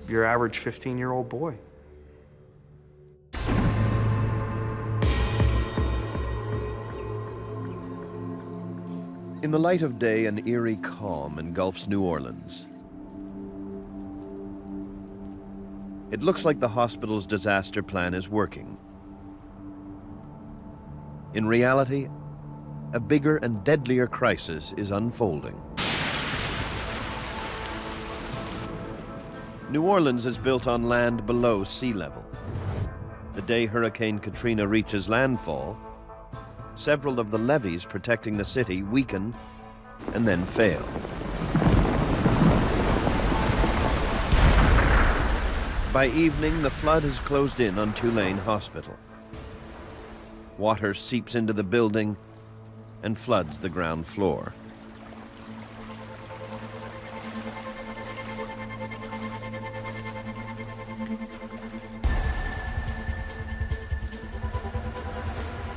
Speaker 3: your average 15-year-old boy.
Speaker 2: In the light of day, an eerie calm engulfs New Orleans. It looks like the hospital's disaster plan is working. In reality, a bigger and deadlier crisis is unfolding. New Orleans is built on land below sea level. The day Hurricane Katrina reaches landfall, several of the levees protecting the city weaken and then fail. By evening, the flood has closed in on Tulane Hospital. Water seeps into the building and floods the ground floor.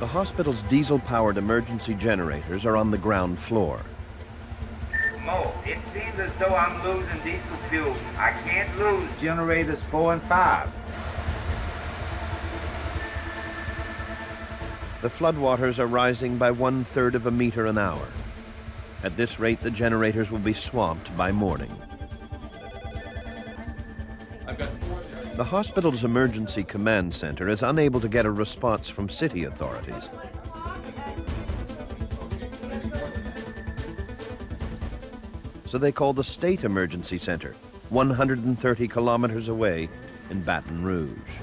Speaker 2: The hospital's diesel-powered emergency generators are on the ground floor.
Speaker 22: Mo, it seems as though I'm losing diesel fuel. I can't lose generators 4 and 5.
Speaker 2: The floodwaters are rising by 1/3 of a meter an hour. At this rate, the generators will be swamped by morning. The hospital's emergency command center is unable to get a response from city authorities. So they call the State Emergency Center, 130 kilometers away in Baton Rouge.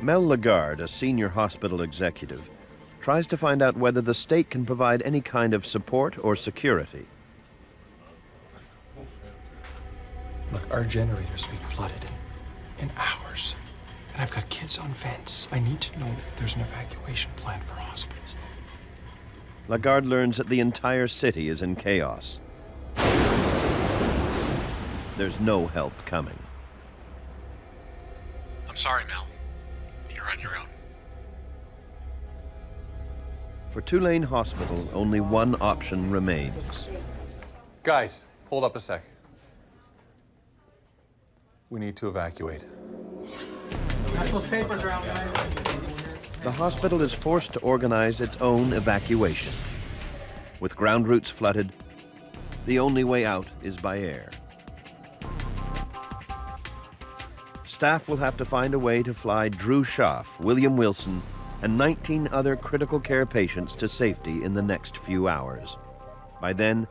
Speaker 2: Mel Lagarde, a senior hospital executive, tries to find out whether the state can provide any kind of support or security.
Speaker 23: Look, our generators will be flooded in hours. And I've got kids on vents. I need to know if there's an evacuation plan for hospitals.
Speaker 2: Lagarde learns that the entire city is in chaos. There's no help coming.
Speaker 23: I'm sorry, Mel. You're on your own.
Speaker 2: For Tulane Hospital, only one option remains.
Speaker 24: Guys, hold up a sec. We need to evacuate.
Speaker 2: The hospital is forced to organize its own evacuation. With ground routes flooded, the only way out is by air. Staff will have to find a way to fly Drew Schaff, William Wilson, and 19 other critical care patients to safety in the next few hours. By then,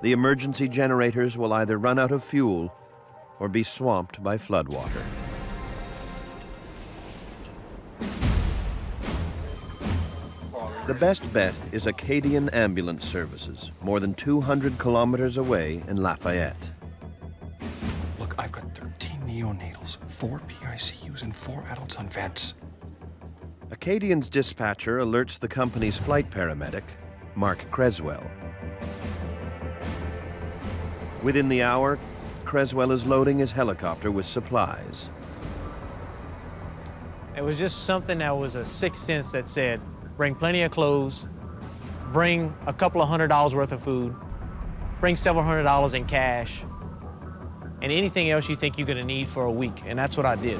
Speaker 2: the emergency generators will either run out of fuel or be swamped by floodwater. The best bet is Acadian Ambulance Services, more than 200 kilometers away in Lafayette.
Speaker 23: Look, I've got 13 neonatals, 4 PICUs, and 4 adults on vents.
Speaker 2: Acadian's dispatcher alerts the company's flight paramedic, Mark Creswell. Within the hour, Creswell is loading his helicopter with supplies.
Speaker 25: It was just something that was a sixth sense that said, bring plenty of clothes, bring a couple of $100 worth of food, bring several $100 in cash, and anything else you think you're gonna need for a week, and that's what I did.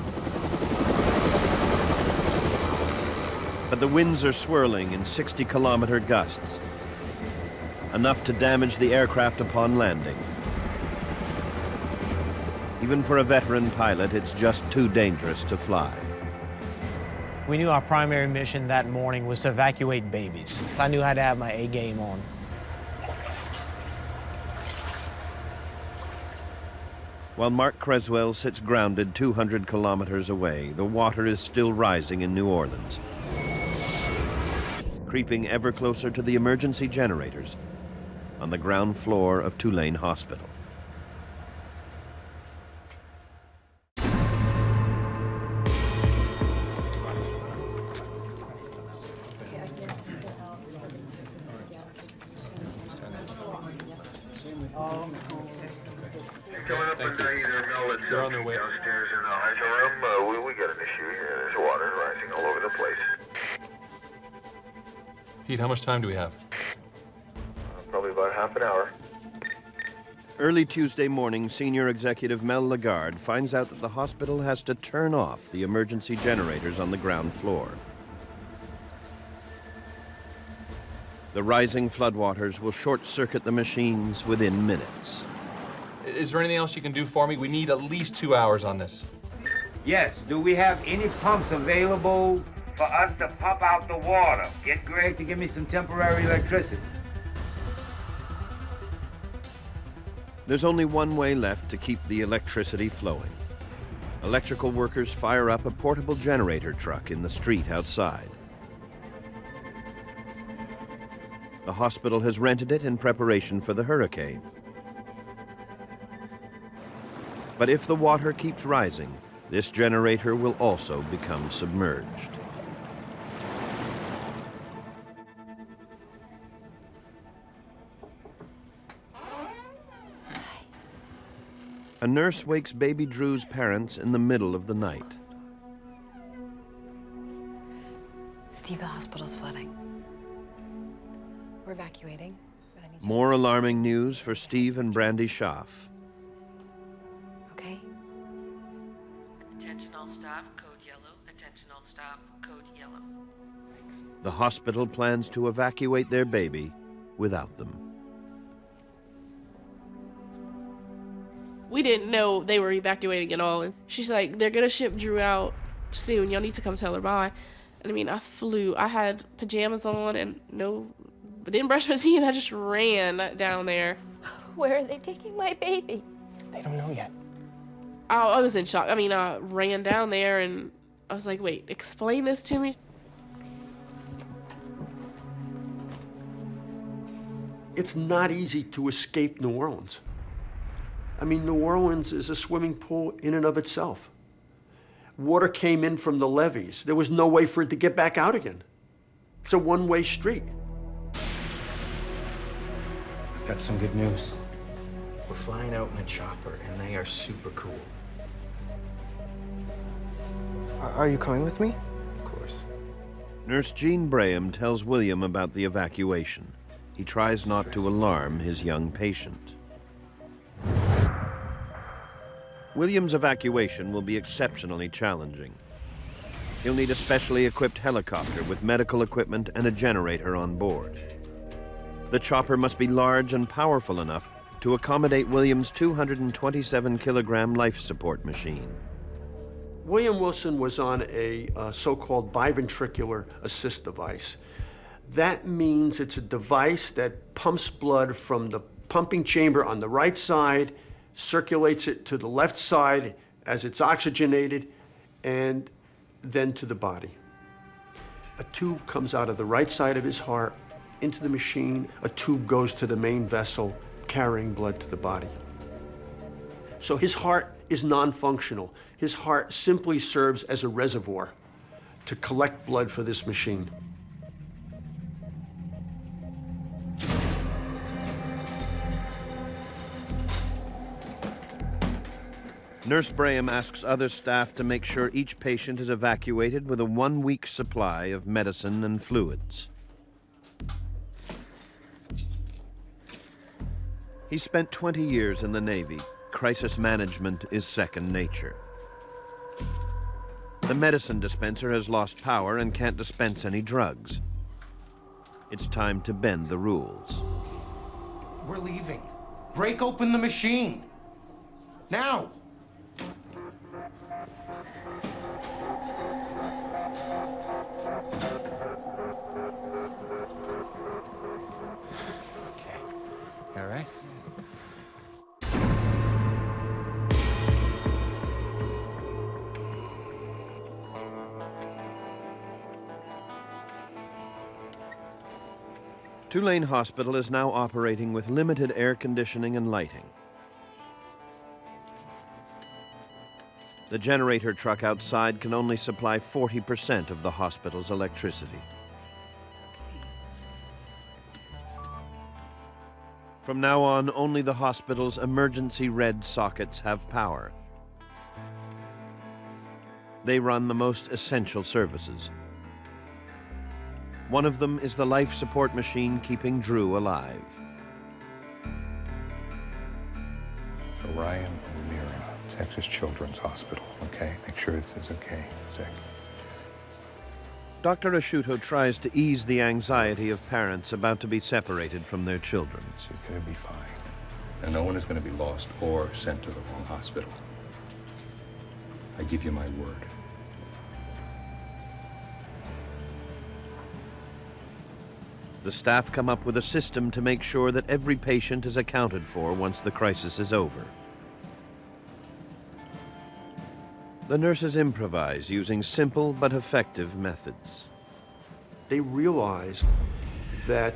Speaker 2: But the winds are swirling in 60-kilometer gusts, enough to damage the aircraft upon landing. Even for a veteran pilot, it's just too dangerous to fly.
Speaker 25: We knew our primary mission that morning was to evacuate babies. I knew I had to have my A game on.
Speaker 2: While Mark Creswell sits grounded 200 kilometers away, the water is still rising in New Orleans, creeping ever closer to the emergency generators on the ground floor of Tulane Hospital.
Speaker 24: They're on their way.
Speaker 6: Downstairs in the hypothermia room, we got an issue here. There's water rising all over the place.
Speaker 24: Pete, how much time do we have?
Speaker 6: Probably about half an hour.
Speaker 2: Early Tuesday morning, Senior Executive Mel Lagarde finds out that the hospital has to turn off the emergency generators on the ground floor. The rising floodwaters will short-circuit the machines within minutes.
Speaker 24: Is there anything else you can do for me? We need at least 2 hours on this.
Speaker 22: Yes, do we have any pumps available for us to pump out the water? Get Greg to give me some temporary electricity.
Speaker 2: There's only one way left to keep the electricity flowing. Electrical workers fire up a portable generator truck in the street outside. The hospital has rented it in preparation for the hurricane. But if the water keeps rising, this generator will also become submerged. A nurse wakes baby Drew's parents in the middle of the night.
Speaker 10: Steve, the hospital's flooding. We're evacuating, but I need you.
Speaker 2: More alarming news for Steve and Brandy Schaff.
Speaker 10: Okay?
Speaker 16: Attention all staff, code yellow. Attention all staff, code yellow.
Speaker 2: The hospital plans to evacuate their baby without them.
Speaker 21: We didn't know they were evacuating at all. And she's like, they're gonna ship Drew out soon. Y'all need to come tell her bye. And I mean, I flew. I had pajamas on and didn't brush my teeth. I just ran down there.
Speaker 10: Where are they taking my baby?
Speaker 23: They don't know yet.
Speaker 21: I was in shock. I mean, I ran down there and I was like, wait, explain this to me.
Speaker 19: It's not easy to escape New Orleans. I mean, New Orleans is a swimming pool in and of itself. Water came in from the levees. There was no way for it to get back out again. It's a one-way street.
Speaker 12: Got some good news. We're flying out in a chopper, and they are super cool.
Speaker 1: Are you coming with me?
Speaker 12: Of course.
Speaker 2: Nurse Jean Braham tells William about the evacuation. He tries not to alarm his young patient. William's evacuation will be exceptionally challenging. He'll need a specially equipped helicopter with medical equipment and a generator on board. The chopper must be large and powerful enough to accommodate William's 227-kilogram life support machine.
Speaker 19: William Wilson was on a so-called biventricular assist device. That means it's a device that pumps blood from the pumping chamber on the right side, circulates it to the left side as it's oxygenated, and then to the body. A tube comes out of the right side of his heart into the machine. A tube goes to the main vessel, carrying blood to the body. So his heart is non-functional. His heart simply serves as a reservoir to collect blood for this machine.
Speaker 2: Nurse Braham asks other staff to make sure each patient is evacuated with a 1-week supply of medicine and fluids. He spent 20 years in the Navy. Crisis management is second nature. The medicine dispenser has lost power and can't dispense any drugs. It's time to bend the rules.
Speaker 12: We're leaving. Break open the machine. Now! All right.
Speaker 2: Tulane Hospital is now operating with limited air conditioning and lighting. The generator truck outside can only supply 40% of the hospital's electricity. From now on, only the hospital's emergency red sockets have power. They run the most essential services. One of them is the life support machine keeping Drew alive.
Speaker 20: Ryan and Mira, Texas Children's Hospital, okay? Make sure it says okay, sick.
Speaker 2: Dr. Asciutto tries to ease the anxiety of parents about to be separated from their children.
Speaker 20: You're gonna be fine. And no one is gonna be lost or sent to the wrong hospital. I give you my word.
Speaker 2: The staff come up with a system to make sure that every patient is accounted for once the crisis is over. The nurses improvise using simple but effective methods.
Speaker 19: They realized that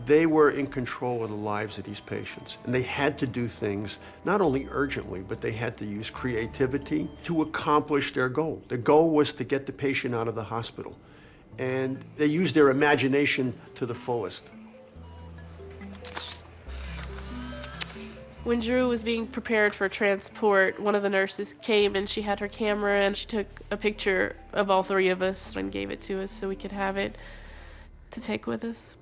Speaker 19: they were in control of the lives of these patients, and they had to do things not only urgently, but they had to use creativity to accomplish their goal. The goal was to get the patient out of the hospital, and they used their imagination to the fullest.
Speaker 21: When Drew was being prepared for transport, one of the nurses came and she had her camera and she took a picture of all three of us and gave it to us so we could have it to take with us.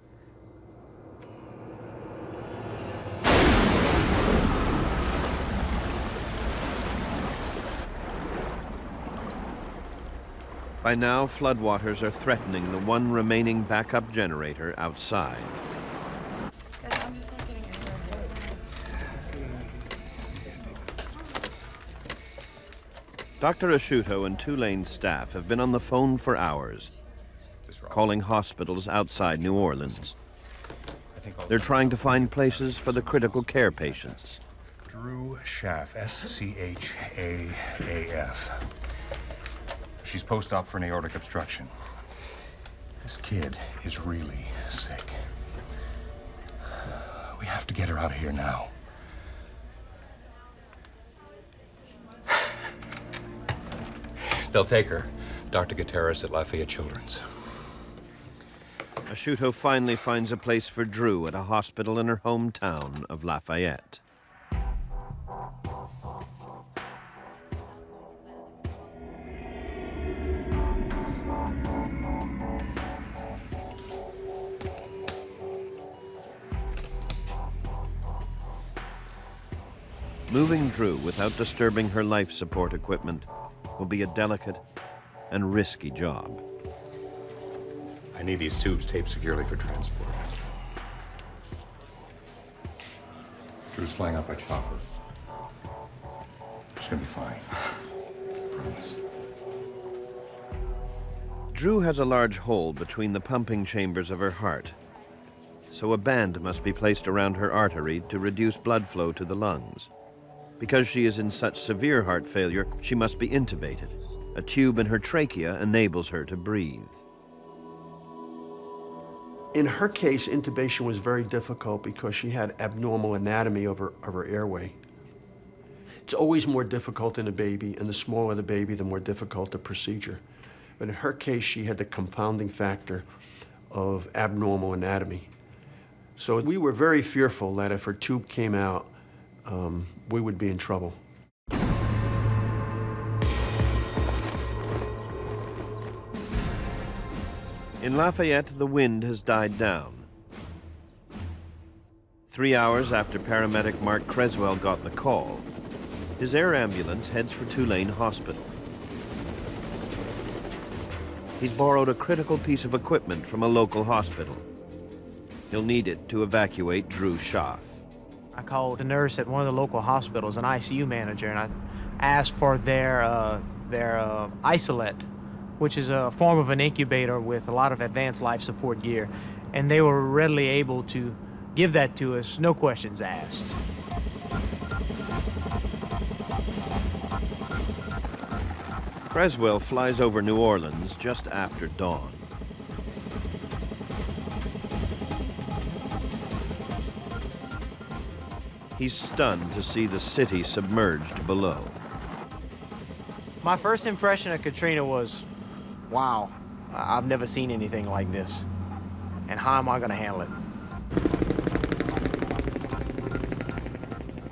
Speaker 2: By now, floodwaters are threatening the one remaining backup generator outside. Dr. Asciutto and Tulane staff have been on the phone for hours, calling hospitals outside New Orleans. They're trying to find places for the critical care patients.
Speaker 20: Drew Schaff, S-C-H-A-A-F. She's post-op for an aortic obstruction. This kid is really sick. We have to get her out of here now. They'll take her. Dr. Gutierrez at Lafayette Children's.
Speaker 2: Asciutto finally finds a place for Drew at a hospital in her hometown of Lafayette. Moving Drew without disturbing her life support equipment will be a delicate and risky job.
Speaker 20: I need these tubes taped securely for transport. Drew's flying out by chopper. She's gonna be fine. I promise.
Speaker 2: Drew has a large hole between the pumping chambers of her heart, so a band must be placed around her artery to reduce blood flow to the lungs. Because she is in such severe heart failure, she must be intubated. A tube in her trachea enables her to breathe.
Speaker 19: In her case, intubation was very difficult because she had abnormal anatomy of her airway. It's always more difficult in a baby, and the smaller the baby, the more difficult the procedure. But in her case, she had the compounding factor of abnormal anatomy. So we were very fearful that if her tube came out, we would be in trouble.
Speaker 2: In Lafayette, the wind has died down. 3 hours after paramedic Mark Creswell got the call, his air ambulance heads for Tulane Hospital. He's borrowed a critical piece of equipment from a local hospital. He'll need it to evacuate Drew Schaff.
Speaker 25: I called the nurse at one of the local hospitals, an ICU manager, and I asked for their isolate, which is a form of an incubator with a lot of advanced life support gear, and they were readily able to give that to us, no questions asked.
Speaker 2: Creswell flies over New Orleans just after dawn. He's stunned to see the city submerged below.
Speaker 25: My first impression of Katrina was, wow, I've never seen anything like this. And how am I going to handle it?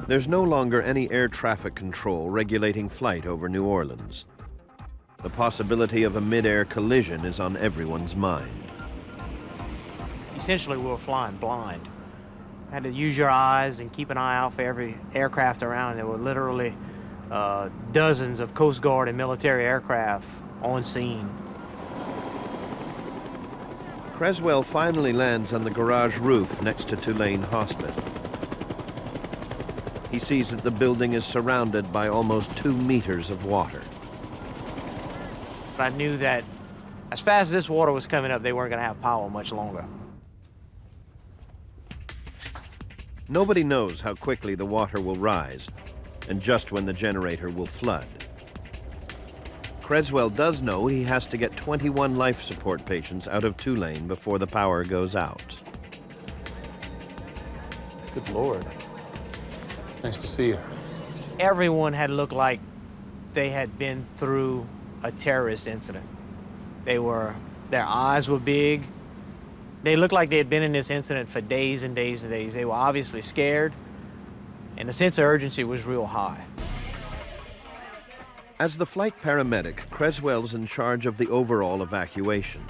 Speaker 2: There's no longer any air traffic control regulating flight over New Orleans. The possibility of a mid-air collision is on everyone's mind.
Speaker 25: Essentially, we were flying blind. Had to use your eyes and keep an eye out for every aircraft around. There were literally dozens of Coast Guard and military aircraft on scene.
Speaker 2: Creswell finally lands on the garage roof next to Tulane Hospital. He sees that the building is surrounded by almost 2 meters of water.
Speaker 25: I knew that as fast as this water was coming up, they weren't going to have power much longer.
Speaker 2: Nobody knows how quickly the water will rise and just when the generator will flood. Creswell does know he has to get 21 life support patients out of Tulane before the power goes out.
Speaker 23: Good Lord. Nice to see you.
Speaker 25: Everyone had looked like they had been through a terrorist incident. Their eyes were big. They looked like they had been in this incident for days and days and days. They were obviously scared, and the sense of urgency was real high.
Speaker 2: As the flight paramedic, Creswell's in charge of the overall evacuation.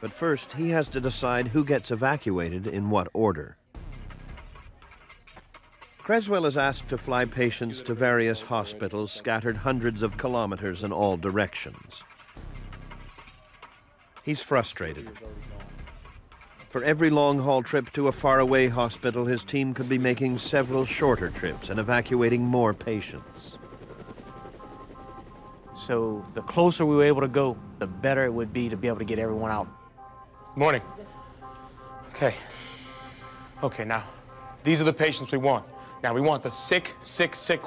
Speaker 2: But first, he has to decide who gets evacuated in what order. Creswell is asked to fly patients to various hospitals scattered hundreds of kilometers in all directions. He's frustrated. For every long-haul trip to a faraway hospital, his team could be making several shorter trips and evacuating more patients.
Speaker 25: So the closer we were able to go, the better it would be to be able to get everyone out.
Speaker 23: Morning. Okay. Okay, now, these are the patients we want. Now, we want the sick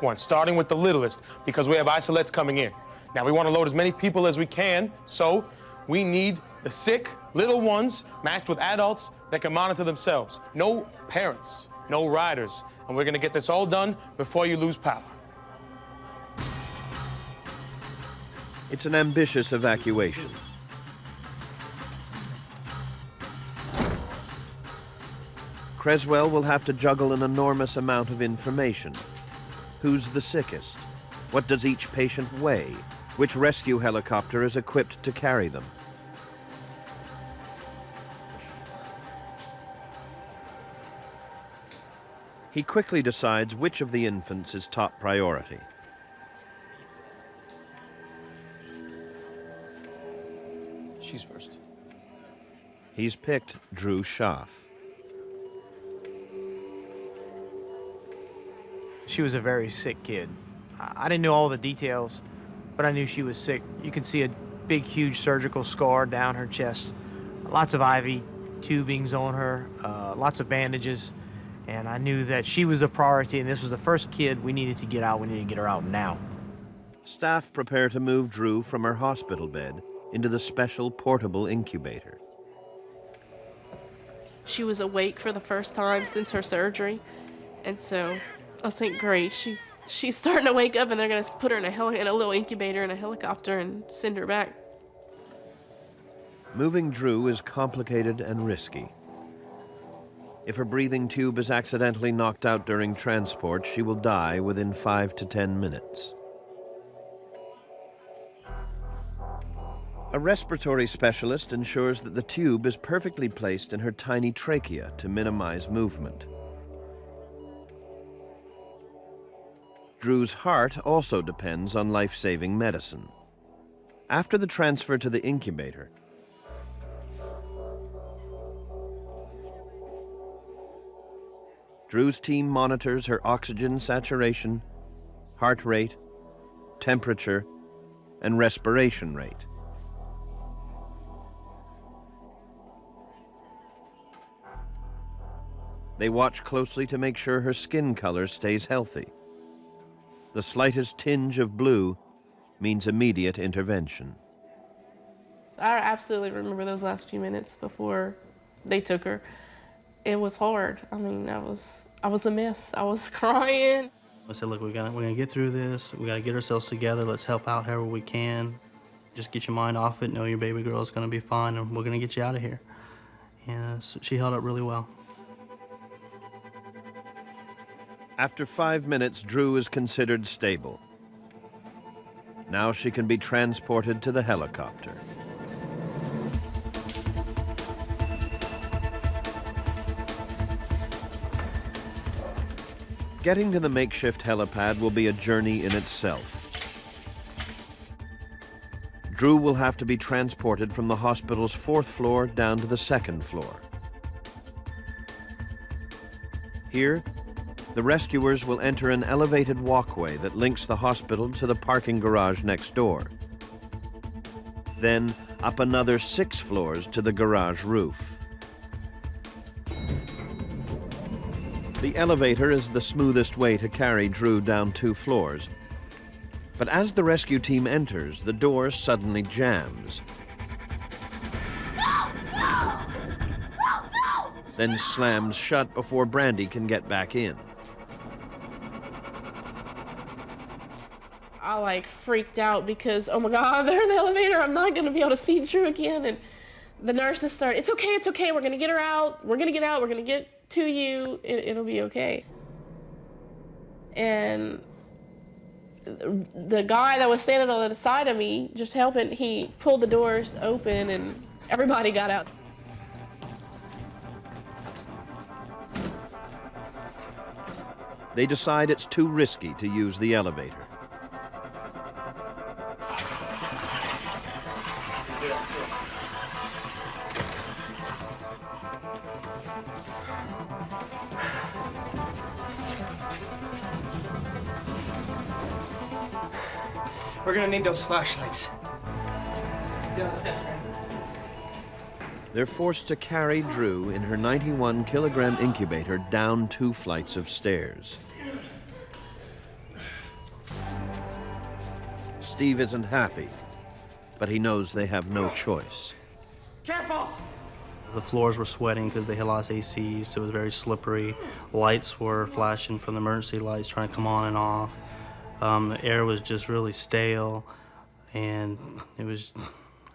Speaker 23: ones, starting with the littlest, because we have isolates coming in. Now, we want to load as many people as we can, so we need the sick, little ones matched with adults that can monitor themselves. No parents, no riders. And we're going to get this all done before you lose power.
Speaker 2: It's an ambitious evacuation. Creswell will have to juggle an enormous amount of information. Who's the sickest? What does each patient weigh? Which rescue helicopter is equipped to carry them? He quickly decides which of the infants is top priority.
Speaker 23: She's first.
Speaker 2: He's picked Drew Schaff.
Speaker 25: She was a very sick kid. I didn't know all the details, but I knew she was sick. You could see a big, huge surgical scar down her chest, lots of IV tubings on her, lots of bandages, and I knew that she was a priority, and this was the first kid we needed to get out. We needed to get her out now.
Speaker 2: Staff prepare to move Drew from her hospital bed into the special portable incubator.
Speaker 21: She was awake for the first time since her surgery, and so I was like, great, she's starting to wake up, and they're gonna put her in a little incubator in a helicopter and send her back.
Speaker 2: Moving Drew is complicated and risky. If her breathing tube is accidentally knocked out during transport, she will die within 5 to 10 minutes. A respiratory specialist ensures that the tube is perfectly placed in her tiny trachea to minimize movement. Drew's heart also depends on life-saving medicine. After the transfer to the incubator, Drew's team monitors her oxygen saturation, heart rate, temperature, and respiration rate. They watch closely to make sure her skin color stays healthy. The slightest tinge of blue means immediate intervention.
Speaker 21: I absolutely remember those last few minutes before they took her. It was hard. I mean, I was a mess. I was crying.
Speaker 7: I said, look, we're gonna get through this. We gotta get ourselves together. Let's help out however we can. Just get your mind off it. Know your baby girl is gonna be fine, and we're gonna get you out of here. And so she held up really well.
Speaker 2: After 5 minutes, Drew is considered stable. Now she can be transported to the helicopter. Getting to the makeshift helipad will be a journey in itself. Drew will have to be transported from the hospital's 4th floor down to the 2nd floor. Here, the rescuers will enter an elevated walkway that links the hospital to the parking garage next door. Then up another 6 floors to the garage roof. The elevator is the smoothest way to carry Drew down 2 floors. But as the rescue team enters, the door suddenly jams.
Speaker 4: No! No! No! No!
Speaker 2: Then slams shut before Brandy can get back in.
Speaker 21: I like freaked out because, oh my God, they're in the elevator. I'm not going to be able to see Drew again. And the nurses start, it's okay. We're going to get her out. We're going to get out. We're going to get to you. It'll be okay. And the guy that was standing on the side of me, just helping, he pulled the doors open and everybody got out.
Speaker 2: They decide it's too risky to use the elevator.
Speaker 1: We're gonna need those flashlights.
Speaker 2: They're forced to carry Drew in her 91-kilogram incubator down 2 flights of stairs. Steve isn't happy, but he knows they have no choice.
Speaker 1: Careful!
Speaker 7: The floors were sweating because they had lost ACs, so it was very slippery. Lights were flashing from the emergency lights trying to come on and off. The air was just really stale, and it was,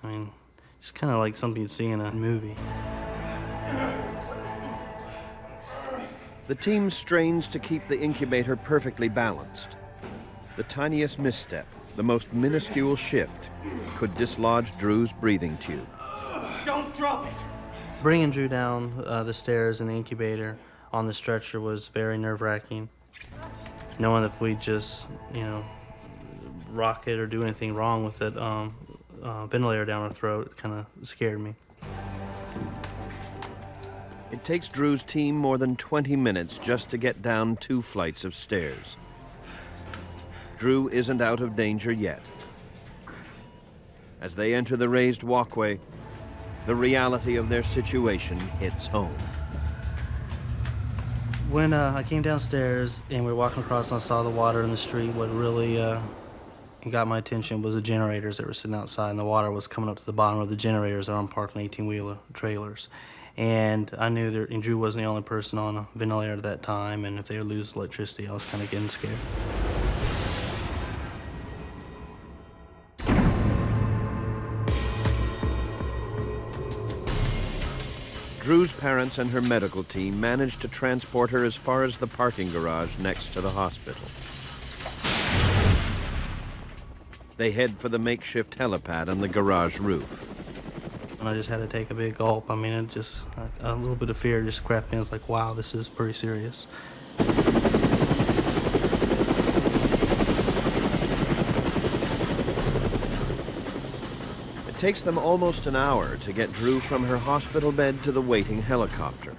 Speaker 7: just kind of like something you'd see in a movie.
Speaker 2: The team strains to keep the incubator perfectly balanced. The tiniest misstep, the most minuscule shift, could dislodge Drew's breathing tube.
Speaker 1: Don't drop it!
Speaker 7: Bringing Drew down the stairs in the incubator on the stretcher was very nerve-wracking. Knowing if we just, rock it or do anything wrong with it, ventilator down our throat kind of scared me.
Speaker 2: It takes Drew's team more than 20 minutes just to get down 2 flights of stairs. Drew isn't out of danger yet. As they enter the raised walkway, the reality of their situation hits home.
Speaker 7: When I came downstairs and we were walking across and I saw the water in the street, what really got my attention was the generators that were sitting outside, and the water was coming up to the bottom of the generators that are parked on 18-wheeler trailers. And I knew and Drew wasn't the only person on a ventilator at that time, and if they would lose electricity, I was kind of getting scared.
Speaker 2: Drew's parents and her medical team managed to transport her as far as the parking garage next to the hospital. They head for the makeshift helipad on the garage roof.
Speaker 7: And I just had to take a big gulp. It just, a little bit of fear just crept in. It's like, wow, this is pretty serious.
Speaker 2: It takes them almost an hour to get Drew from her hospital bed to the waiting helicopter.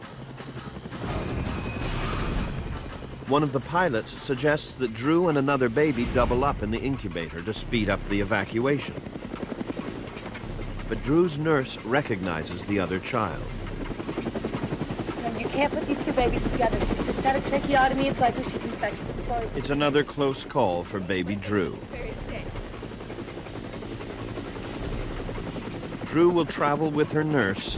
Speaker 2: One of the pilots suggests that Drew and another baby double up in the incubator to speed up the evacuation. But Drew's nurse recognizes the other child.
Speaker 4: You can't put these 2 babies together. She's just got a tracheotomy. It's likely she's infectious.
Speaker 2: It's another close call for baby Drew.
Speaker 4: Very sick.
Speaker 2: Drew will travel with her nurse,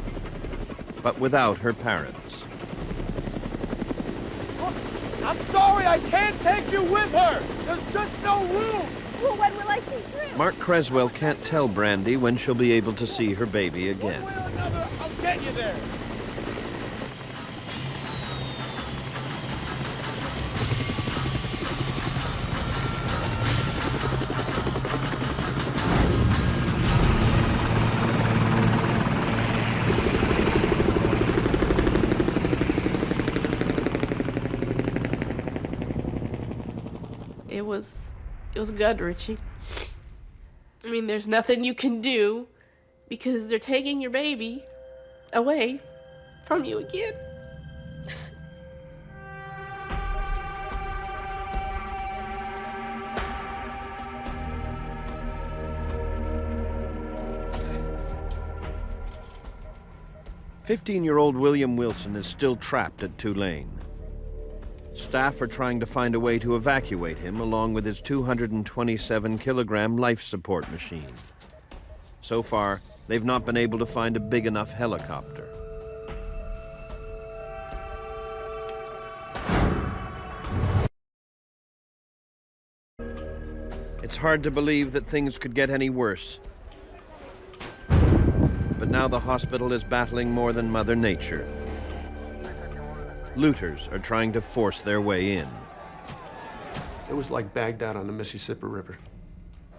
Speaker 2: but without her parents.
Speaker 8: I'm sorry, I can't take you with her. There's just no room.
Speaker 4: Well, when will I see Drew?
Speaker 2: Mark Creswell can't tell Brandy when she'll be able to see her baby again.
Speaker 8: One way or another, I'll get you there.
Speaker 21: was gut-wrenching. I mean, there's nothing you can do because they're taking your baby away from you again.
Speaker 2: "15-year-old William Wilson is still trapped at Tulane. Staff are trying to find a way to evacuate him along with his 227-kilogram life support machine. So far, they've not been able to find a big enough helicopter. It's hard to believe that things could get any worse. But now the hospital is battling more than Mother Nature. Looters are trying to force their way in.
Speaker 19: It was like Baghdad on the Mississippi River.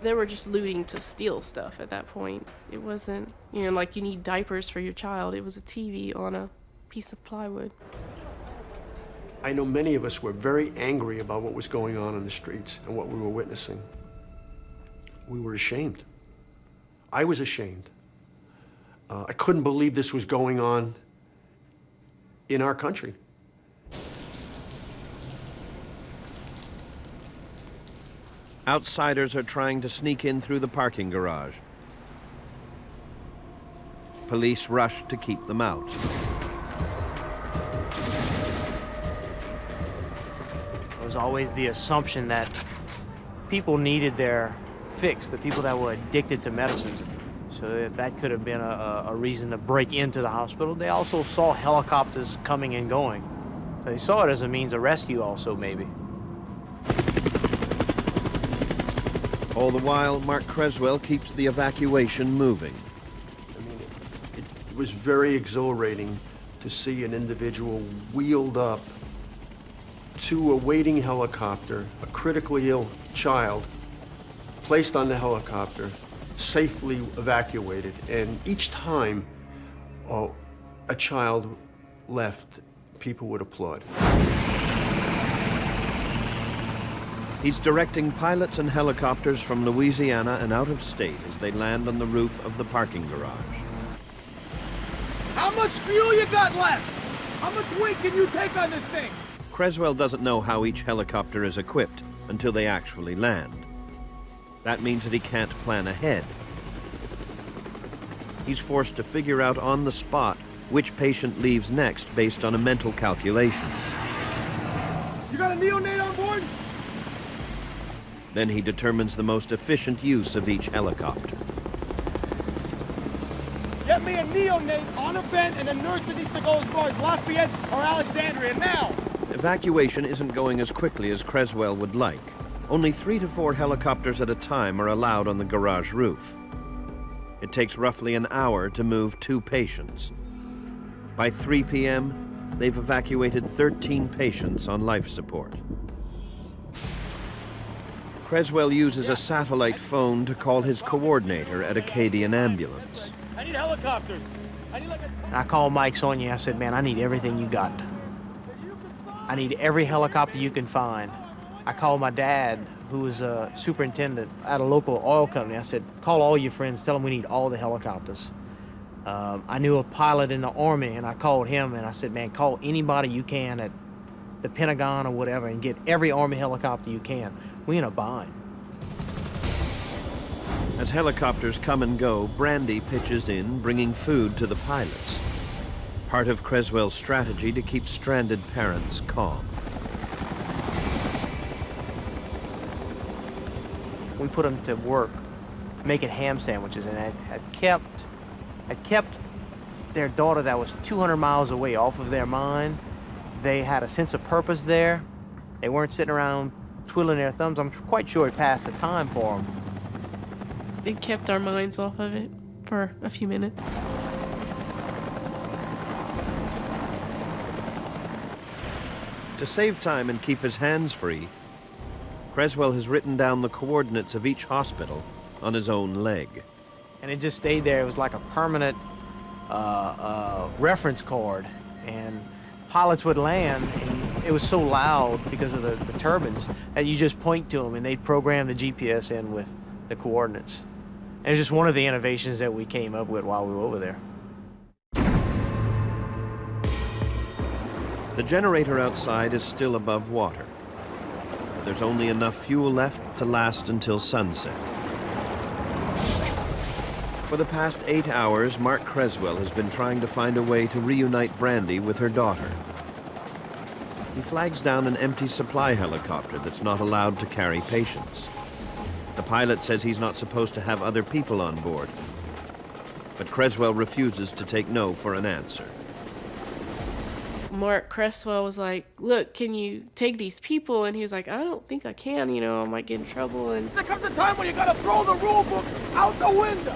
Speaker 21: They were just looting to steal stuff at that point. It wasn't, you know, like you need diapers for your child. It was a TV on a piece of plywood.
Speaker 19: I know many of us were very angry about what was going on in the streets and what we were witnessing. We were ashamed. I was ashamed. I couldn't believe this was going on in our country.
Speaker 2: Outsiders are trying to sneak in through the parking garage. Police rush to keep them out.
Speaker 25: There was always the assumption that people needed their fix, the people that were addicted to medicines. So that could have been a reason to break into the hospital. They also saw helicopters coming and going. So they saw it as a means of rescue also, maybe.
Speaker 2: All the while, Mark Creswell keeps the evacuation moving.
Speaker 19: I mean, it was very exhilarating to see an individual wheeled up to a waiting helicopter, a critically ill child, placed on the helicopter, safely evacuated. And each time a child left, people would applaud.
Speaker 2: He's directing pilots and helicopters from Louisiana and out of state as they land on the roof of the parking garage.
Speaker 8: How much fuel you got left? How much weight can you take on this thing?
Speaker 2: Creswell doesn't know how each helicopter is equipped until they actually land. That means that he can't plan ahead. He's forced to figure out on the spot which patient leaves next based on a mental calculation.
Speaker 8: You got a neonate on board?
Speaker 2: Then he determines the most efficient use of each helicopter.
Speaker 8: Get me a neonate on a vent and a nurse that needs to go as far as Lafayette or Alexandria now!
Speaker 2: Evacuation isn't going as quickly as Creswell would like. Only 3 to 4 helicopters at a time are allowed on the garage roof. It takes roughly an hour to move 2 patients. By 3 p.m., they've evacuated 13 patients on life support. Creswell uses a satellite phone to call his coordinator at Acadian Ambulance.
Speaker 8: I need helicopters.
Speaker 25: I called Mike Sonia. I said, man, I need everything you got. I need every helicopter you can find. I called my dad, who was a superintendent at a local oil company. I said, call all your friends, tell them we need all the helicopters. I knew a pilot in the Army, and I called him, and I said, man, call anybody you can at the Pentagon or whatever and get every Army helicopter you can. We're in a bind.
Speaker 2: As helicopters come and go, Brandy pitches in, bringing food to the pilots. Part of Creswell's strategy to keep stranded parents calm.
Speaker 25: We put them to work making ham sandwiches, and I kept their daughter that was 200 miles away off of their mind. They had a sense of purpose there. They weren't sitting around twiddling their thumbs. I'm quite sure it passed the time for them.
Speaker 21: It kept our minds off of it for a few minutes.
Speaker 2: To save time and keep his hands free, Creswell has written down the coordinates of each hospital on his own leg.
Speaker 25: And it just stayed there. It was like a permanent reference card. And pilots would land, and It was so loud because of the turbines that you just point to them and they'd program the GPS in with the coordinates. And it was just one of the innovations that we came up with while we were over there.
Speaker 2: The generator outside is still above water. There's only enough fuel left to last until sunset. For the past 8 hours, Mark Creswell has been trying to find a way to reunite Brandy with her daughter. He flags down an empty supply helicopter that's not allowed to carry patients. The pilot says he's not supposed to have other people on board, but Creswell refuses to take no for an answer.
Speaker 21: Mark Creswell was like, look, can you take these people? And he was like, I don't think I can, you know, I might get in trouble. And
Speaker 8: there comes a time when you gotta throw the rule book out the window.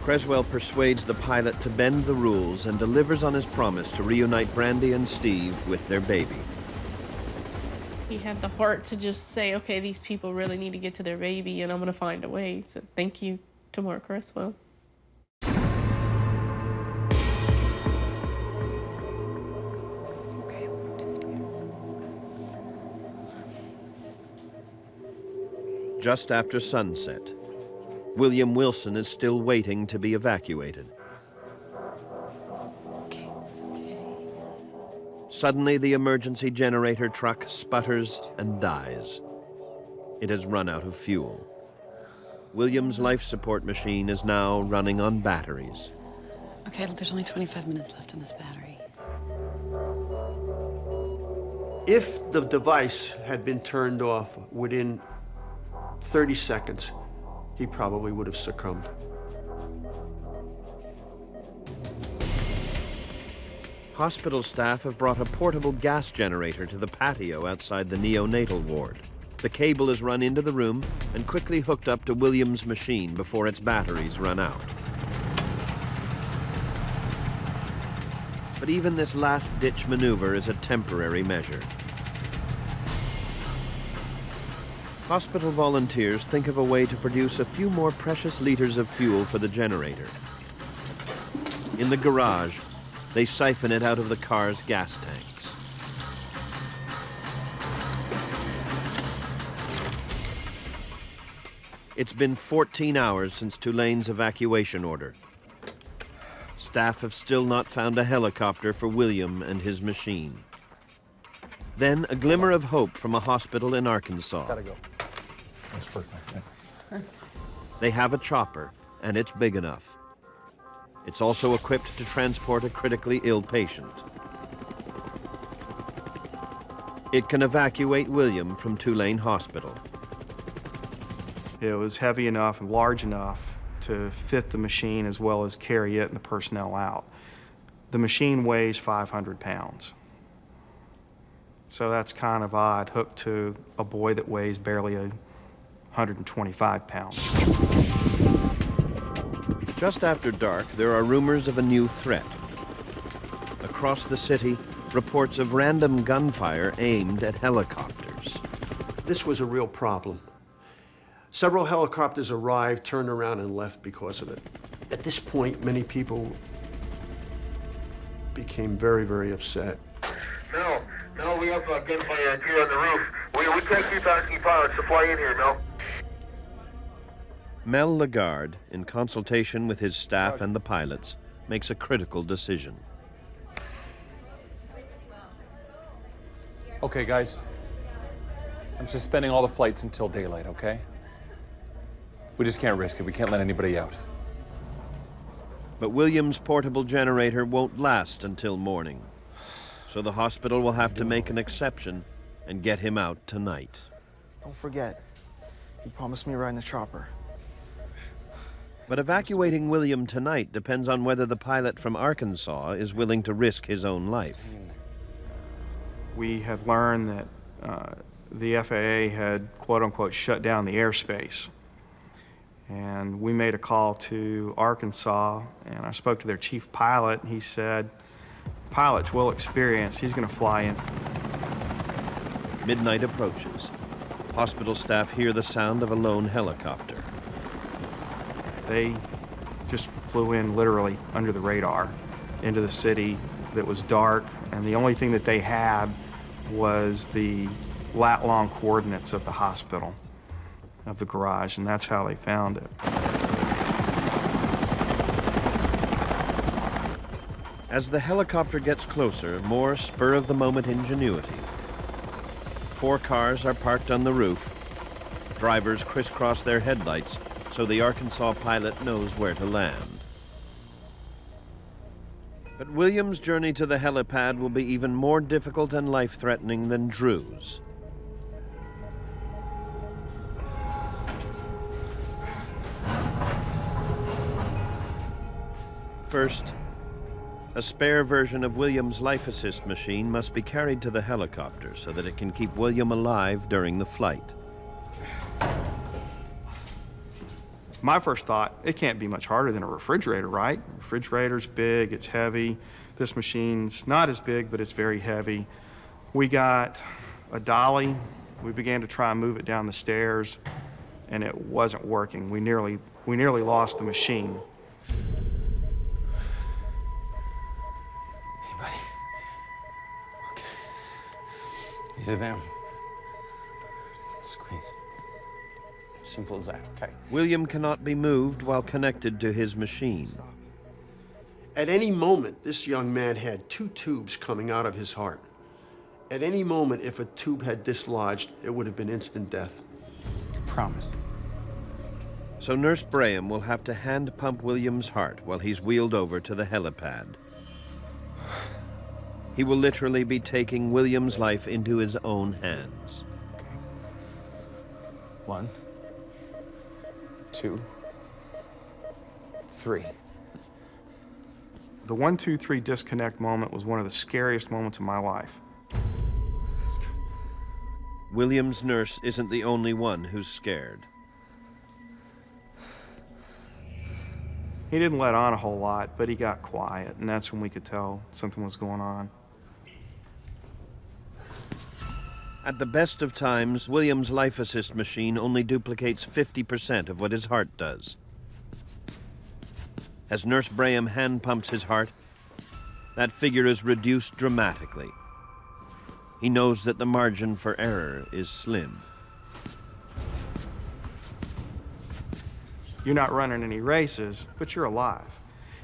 Speaker 2: Creswell persuades the pilot to bend the rules and delivers on his promise to reunite Brandy and Steve with their baby.
Speaker 21: he had the heart to just say, okay, these people really need to get to their baby and I'm gonna find a way. So thank you to Mark Creswell.
Speaker 2: Just after sunset, William Wilson is still waiting to be evacuated. Suddenly, the emergency generator truck sputters and dies. It has run out of fuel. William's life support machine is now running on batteries.
Speaker 5: Okay, there's only 25 minutes left in this battery.
Speaker 19: If the device had been turned off within 30 seconds, he probably would have succumbed.
Speaker 2: Hospital staff have brought a portable gas generator to the patio outside the neonatal ward. The cable is run into the room and quickly hooked up to William's machine before its batteries run out. But even this last-ditch maneuver is a temporary measure. Hospital volunteers think of a way to produce a few more precious liters of fuel for the generator. In the garage, they siphon it out of the car's gas tanks. It's been 14 hours since Tulane's evacuation order. Staff have still not found a helicopter for William and his machine. Then a glimmer of hope from a hospital in Arkansas.
Speaker 9: Gotta go. Thanks for
Speaker 2: They have a chopper, and it's big enough. It's also equipped to transport a critically ill patient. It can evacuate William from Tulane Hospital.
Speaker 3: It was heavy enough and large enough to fit the machine as well as carry it and the personnel out. The machine weighs 500 pounds. So that's kind of odd, hooked to a boy that weighs barely 125 pounds.
Speaker 2: Just after dark, there are rumors of a new threat. Across the city, reports of random gunfire aimed at helicopters.
Speaker 19: This was a real problem. Several helicopters arrived, turned around, and left because of it. At this point, many people became very, very upset.
Speaker 6: Mel, we have gunfire up here on the roof. We can't keep asking pilots to fly in here, Mel.
Speaker 2: Mel Lagarde, in consultation with his staff and the pilots, makes a critical decision.
Speaker 24: Okay, guys. I'm suspending all the flights until daylight, okay? We just can't risk it. We can't let anybody out.
Speaker 2: But William's portable generator won't last until morning. So the hospital will have to make an exception and get him out tonight.
Speaker 1: Don't forget, you promised me a ride in a chopper.
Speaker 2: But evacuating William tonight depends on whether the pilot from Arkansas is willing to risk his own life.
Speaker 3: We had learned that the FAA had, quote-unquote, shut down the airspace. And we made a call to Arkansas, and I spoke to their chief pilot, and he said, pilot's well experienced, he's gonna fly in.
Speaker 2: Midnight approaches. Hospital staff hear the sound of a lone helicopter.
Speaker 3: They just flew in literally under the radar into the city, that was dark, and the only thing that they had was the lat-long coordinates of the hospital, of the garage, and that's how they found it.
Speaker 2: As the helicopter gets closer, more spur-of-the-moment ingenuity. 4 cars are parked on the roof. Drivers crisscross their headlights so the Arkansas pilot knows where to land. But William's journey to the helipad will be even more difficult and life-threatening than Drew's. First, a spare version of William's life assist machine must be carried to the helicopter so that it can keep William alive during the flight.
Speaker 3: My first thought, it can't be much harder than a refrigerator, right? Refrigerator's big, it's heavy. This machine's not as big, but it's very heavy. We got a dolly. We began to try and move it down the stairs, and it wasn't working. We nearly lost the machine.
Speaker 12: These are them. Squeeze. Simple as that, okay?
Speaker 2: William cannot be moved while connected to his machine.
Speaker 19: Stop. At any moment, this young man had 2 tubes coming out of his heart. At any moment, if a tube had dislodged, it would have been instant death.
Speaker 12: Promise.
Speaker 2: So Nurse Braham will have to hand pump William's heart while he's wheeled over to the helipad. He will literally be taking William's life into his own hands.
Speaker 12: Okay. 1, 2, 3.
Speaker 3: The 1, 2, 3 disconnect moment was one of the scariest moments of my life.
Speaker 2: William's nurse isn't the only one who's scared.
Speaker 3: He didn't let on a whole lot, but he got quiet, and that's when we could tell something was going on.
Speaker 2: At the best of times, William's life assist machine only duplicates 50% of what his heart does. As Nurse Braham hand pumps his heart, that figure is reduced dramatically. He knows that the margin for error is slim.
Speaker 3: You're not running any races, but you're alive.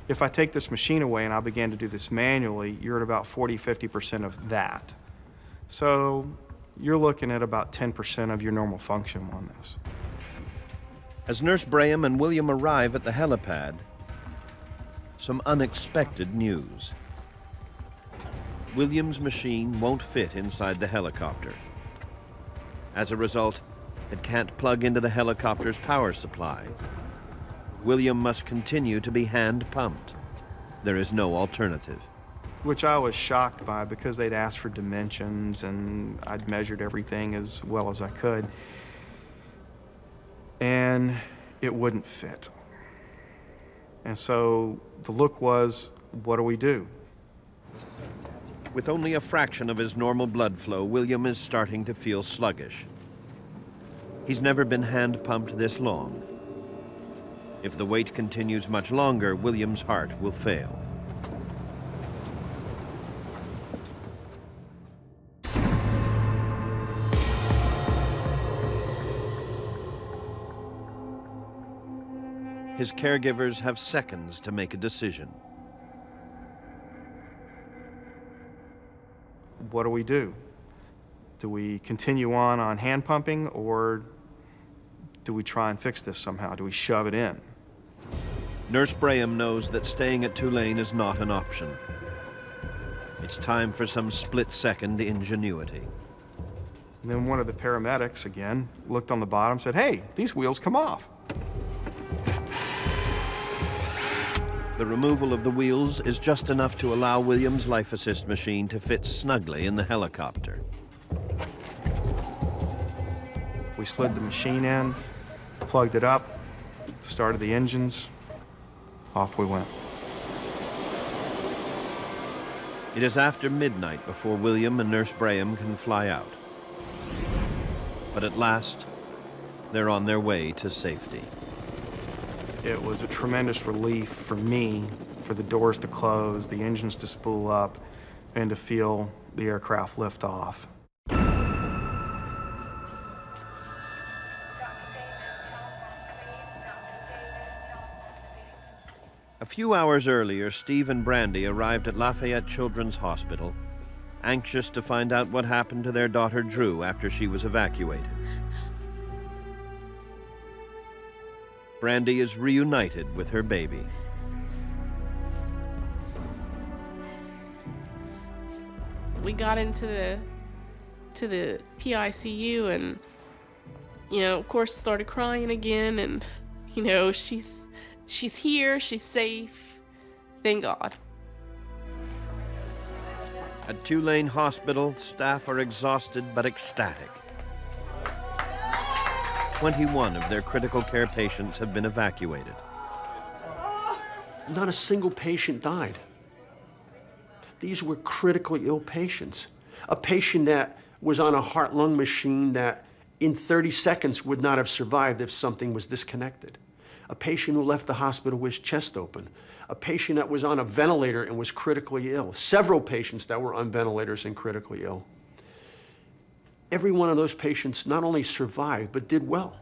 Speaker 3: If I take this machine away and I begin to do this manually, you're at about 40–50% of that. So you're looking at about 10% of your normal function on this.
Speaker 2: As Nurse Braham and William arrive at the helipad, some unexpected news. William's machine won't fit inside the helicopter. As a result, it can't plug into the helicopter's power supply. William must continue to be hand pumped. There is no alternative.
Speaker 3: Which I was shocked by because they'd asked for dimensions and I'd measured everything as well as I could. And it wouldn't fit. And so the look was, what do we do?
Speaker 2: With only a fraction of his normal blood flow, William is starting to feel sluggish. He's never been hand pumped this long. If the wait continues much longer, William's heart will fail. His caregivers have seconds to make a decision.
Speaker 3: What do we do? Do we continue on hand pumping, or do we try and fix this somehow? Do we shove it in?
Speaker 2: Nurse Braham knows that staying at Tulane is not an option. It's time for some split-second ingenuity.
Speaker 3: And then one of the paramedics, again, looked on the bottom, said, hey, these wheels come off.
Speaker 2: The removal of the wheels is just enough to allow William's life assist machine to fit snugly in the helicopter.
Speaker 3: We slid the machine in, plugged it up, started the engines, off we went.
Speaker 2: It is after midnight before William and Nurse Braham can fly out. But at last, they're on their way to safety.
Speaker 3: It was a tremendous relief for me for the doors to close, the engines to spool up, and to feel the aircraft lift off.
Speaker 2: A few hours earlier, Steve and Brandy arrived at Lafayette Children's Hospital, anxious to find out what happened to their daughter Drew after she was evacuated. Brandy is reunited with her baby.
Speaker 21: We got into the PICU and, you know, of course started crying again, and, you know, she's here, she's safe, thank God.
Speaker 2: At Tulane Hospital, staff are exhausted but ecstatic. 21 of their critical care patients have been evacuated.
Speaker 19: Not a single patient died. These were critically ill patients. A patient that was on a heart-lung machine that in 30 seconds would not have survived if something was disconnected. A patient who left the hospital with his chest open. A patient that was on a ventilator and was critically ill. Several patients that were on ventilators and critically ill. Every one of those patients not only survived, but did well.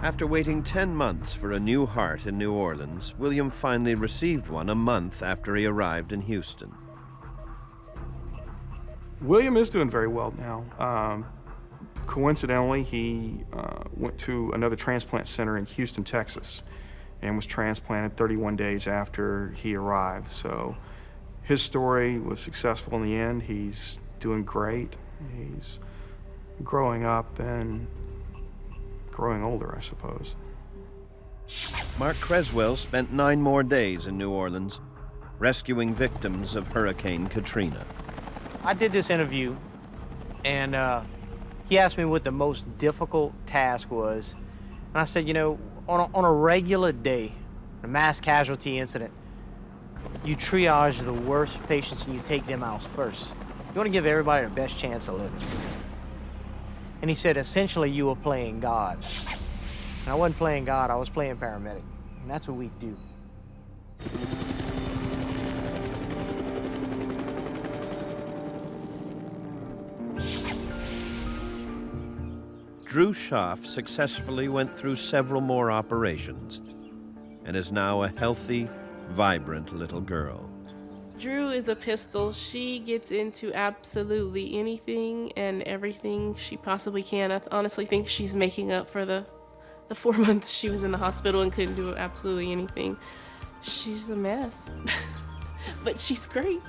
Speaker 2: After waiting 10 months for a new heart in New Orleans, William finally received one a month after he arrived in Houston.
Speaker 3: William is doing very well now. Coincidentally, he went to another transplant center in Houston, Texas, and was transplanted 31 days after he arrived. So his story was successful in the end. He's doing great. He's growing up and growing older, I suppose.
Speaker 2: Mark Creswell spent 9 more days in New Orleans, rescuing victims of Hurricane Katrina.
Speaker 25: I did this interview, and he asked me what the most difficult task was. And I said, you know, on a regular day, a mass casualty incident, you triage the worst patients and you take them out first. You want to give everybody the best chance of living. And he said, essentially, you were playing God. And I wasn't playing God, I was playing paramedic. And that's what we do.
Speaker 2: Drew Schaff successfully went through several more operations and is now a healthy, vibrant little girl.
Speaker 21: Drew is a pistol. She gets into absolutely anything and everything she possibly can. I honestly think she's making up for the 4 months she was in the hospital and couldn't do absolutely anything. She's a mess, but she's great.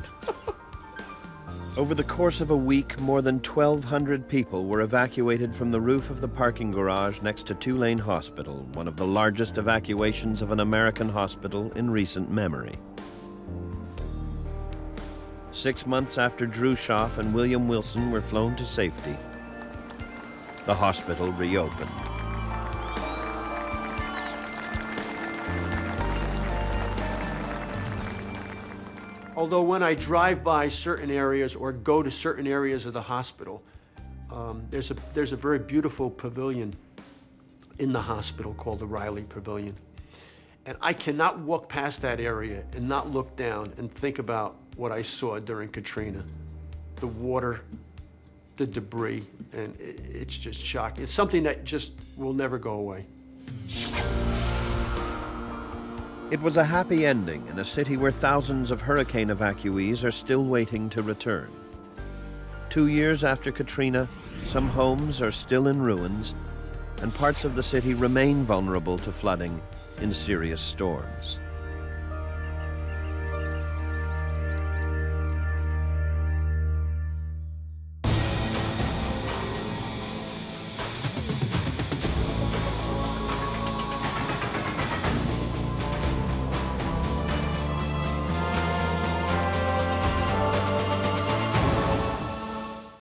Speaker 2: Over the course of a week, more than 1,200 people were evacuated from the roof of the parking garage next to Tulane Hospital, one of the largest evacuations of an American hospital in recent memory. 6 months after Drew Schaff and William Wilson were flown to safety, the hospital reopened.
Speaker 19: Although when I drive by certain areas or go to certain areas of the hospital, there's a very beautiful pavilion in the hospital called the Riley Pavilion. And I cannot walk past that area and not look down and think about what I saw during Katrina. The water, the debris, and it's just shocking. It's something that just will never go away.
Speaker 2: It was a happy ending in a city where thousands of hurricane evacuees are still waiting to return. 2 years after Katrina, some homes are still in ruins, and parts of the city remain vulnerable to flooding in serious storms.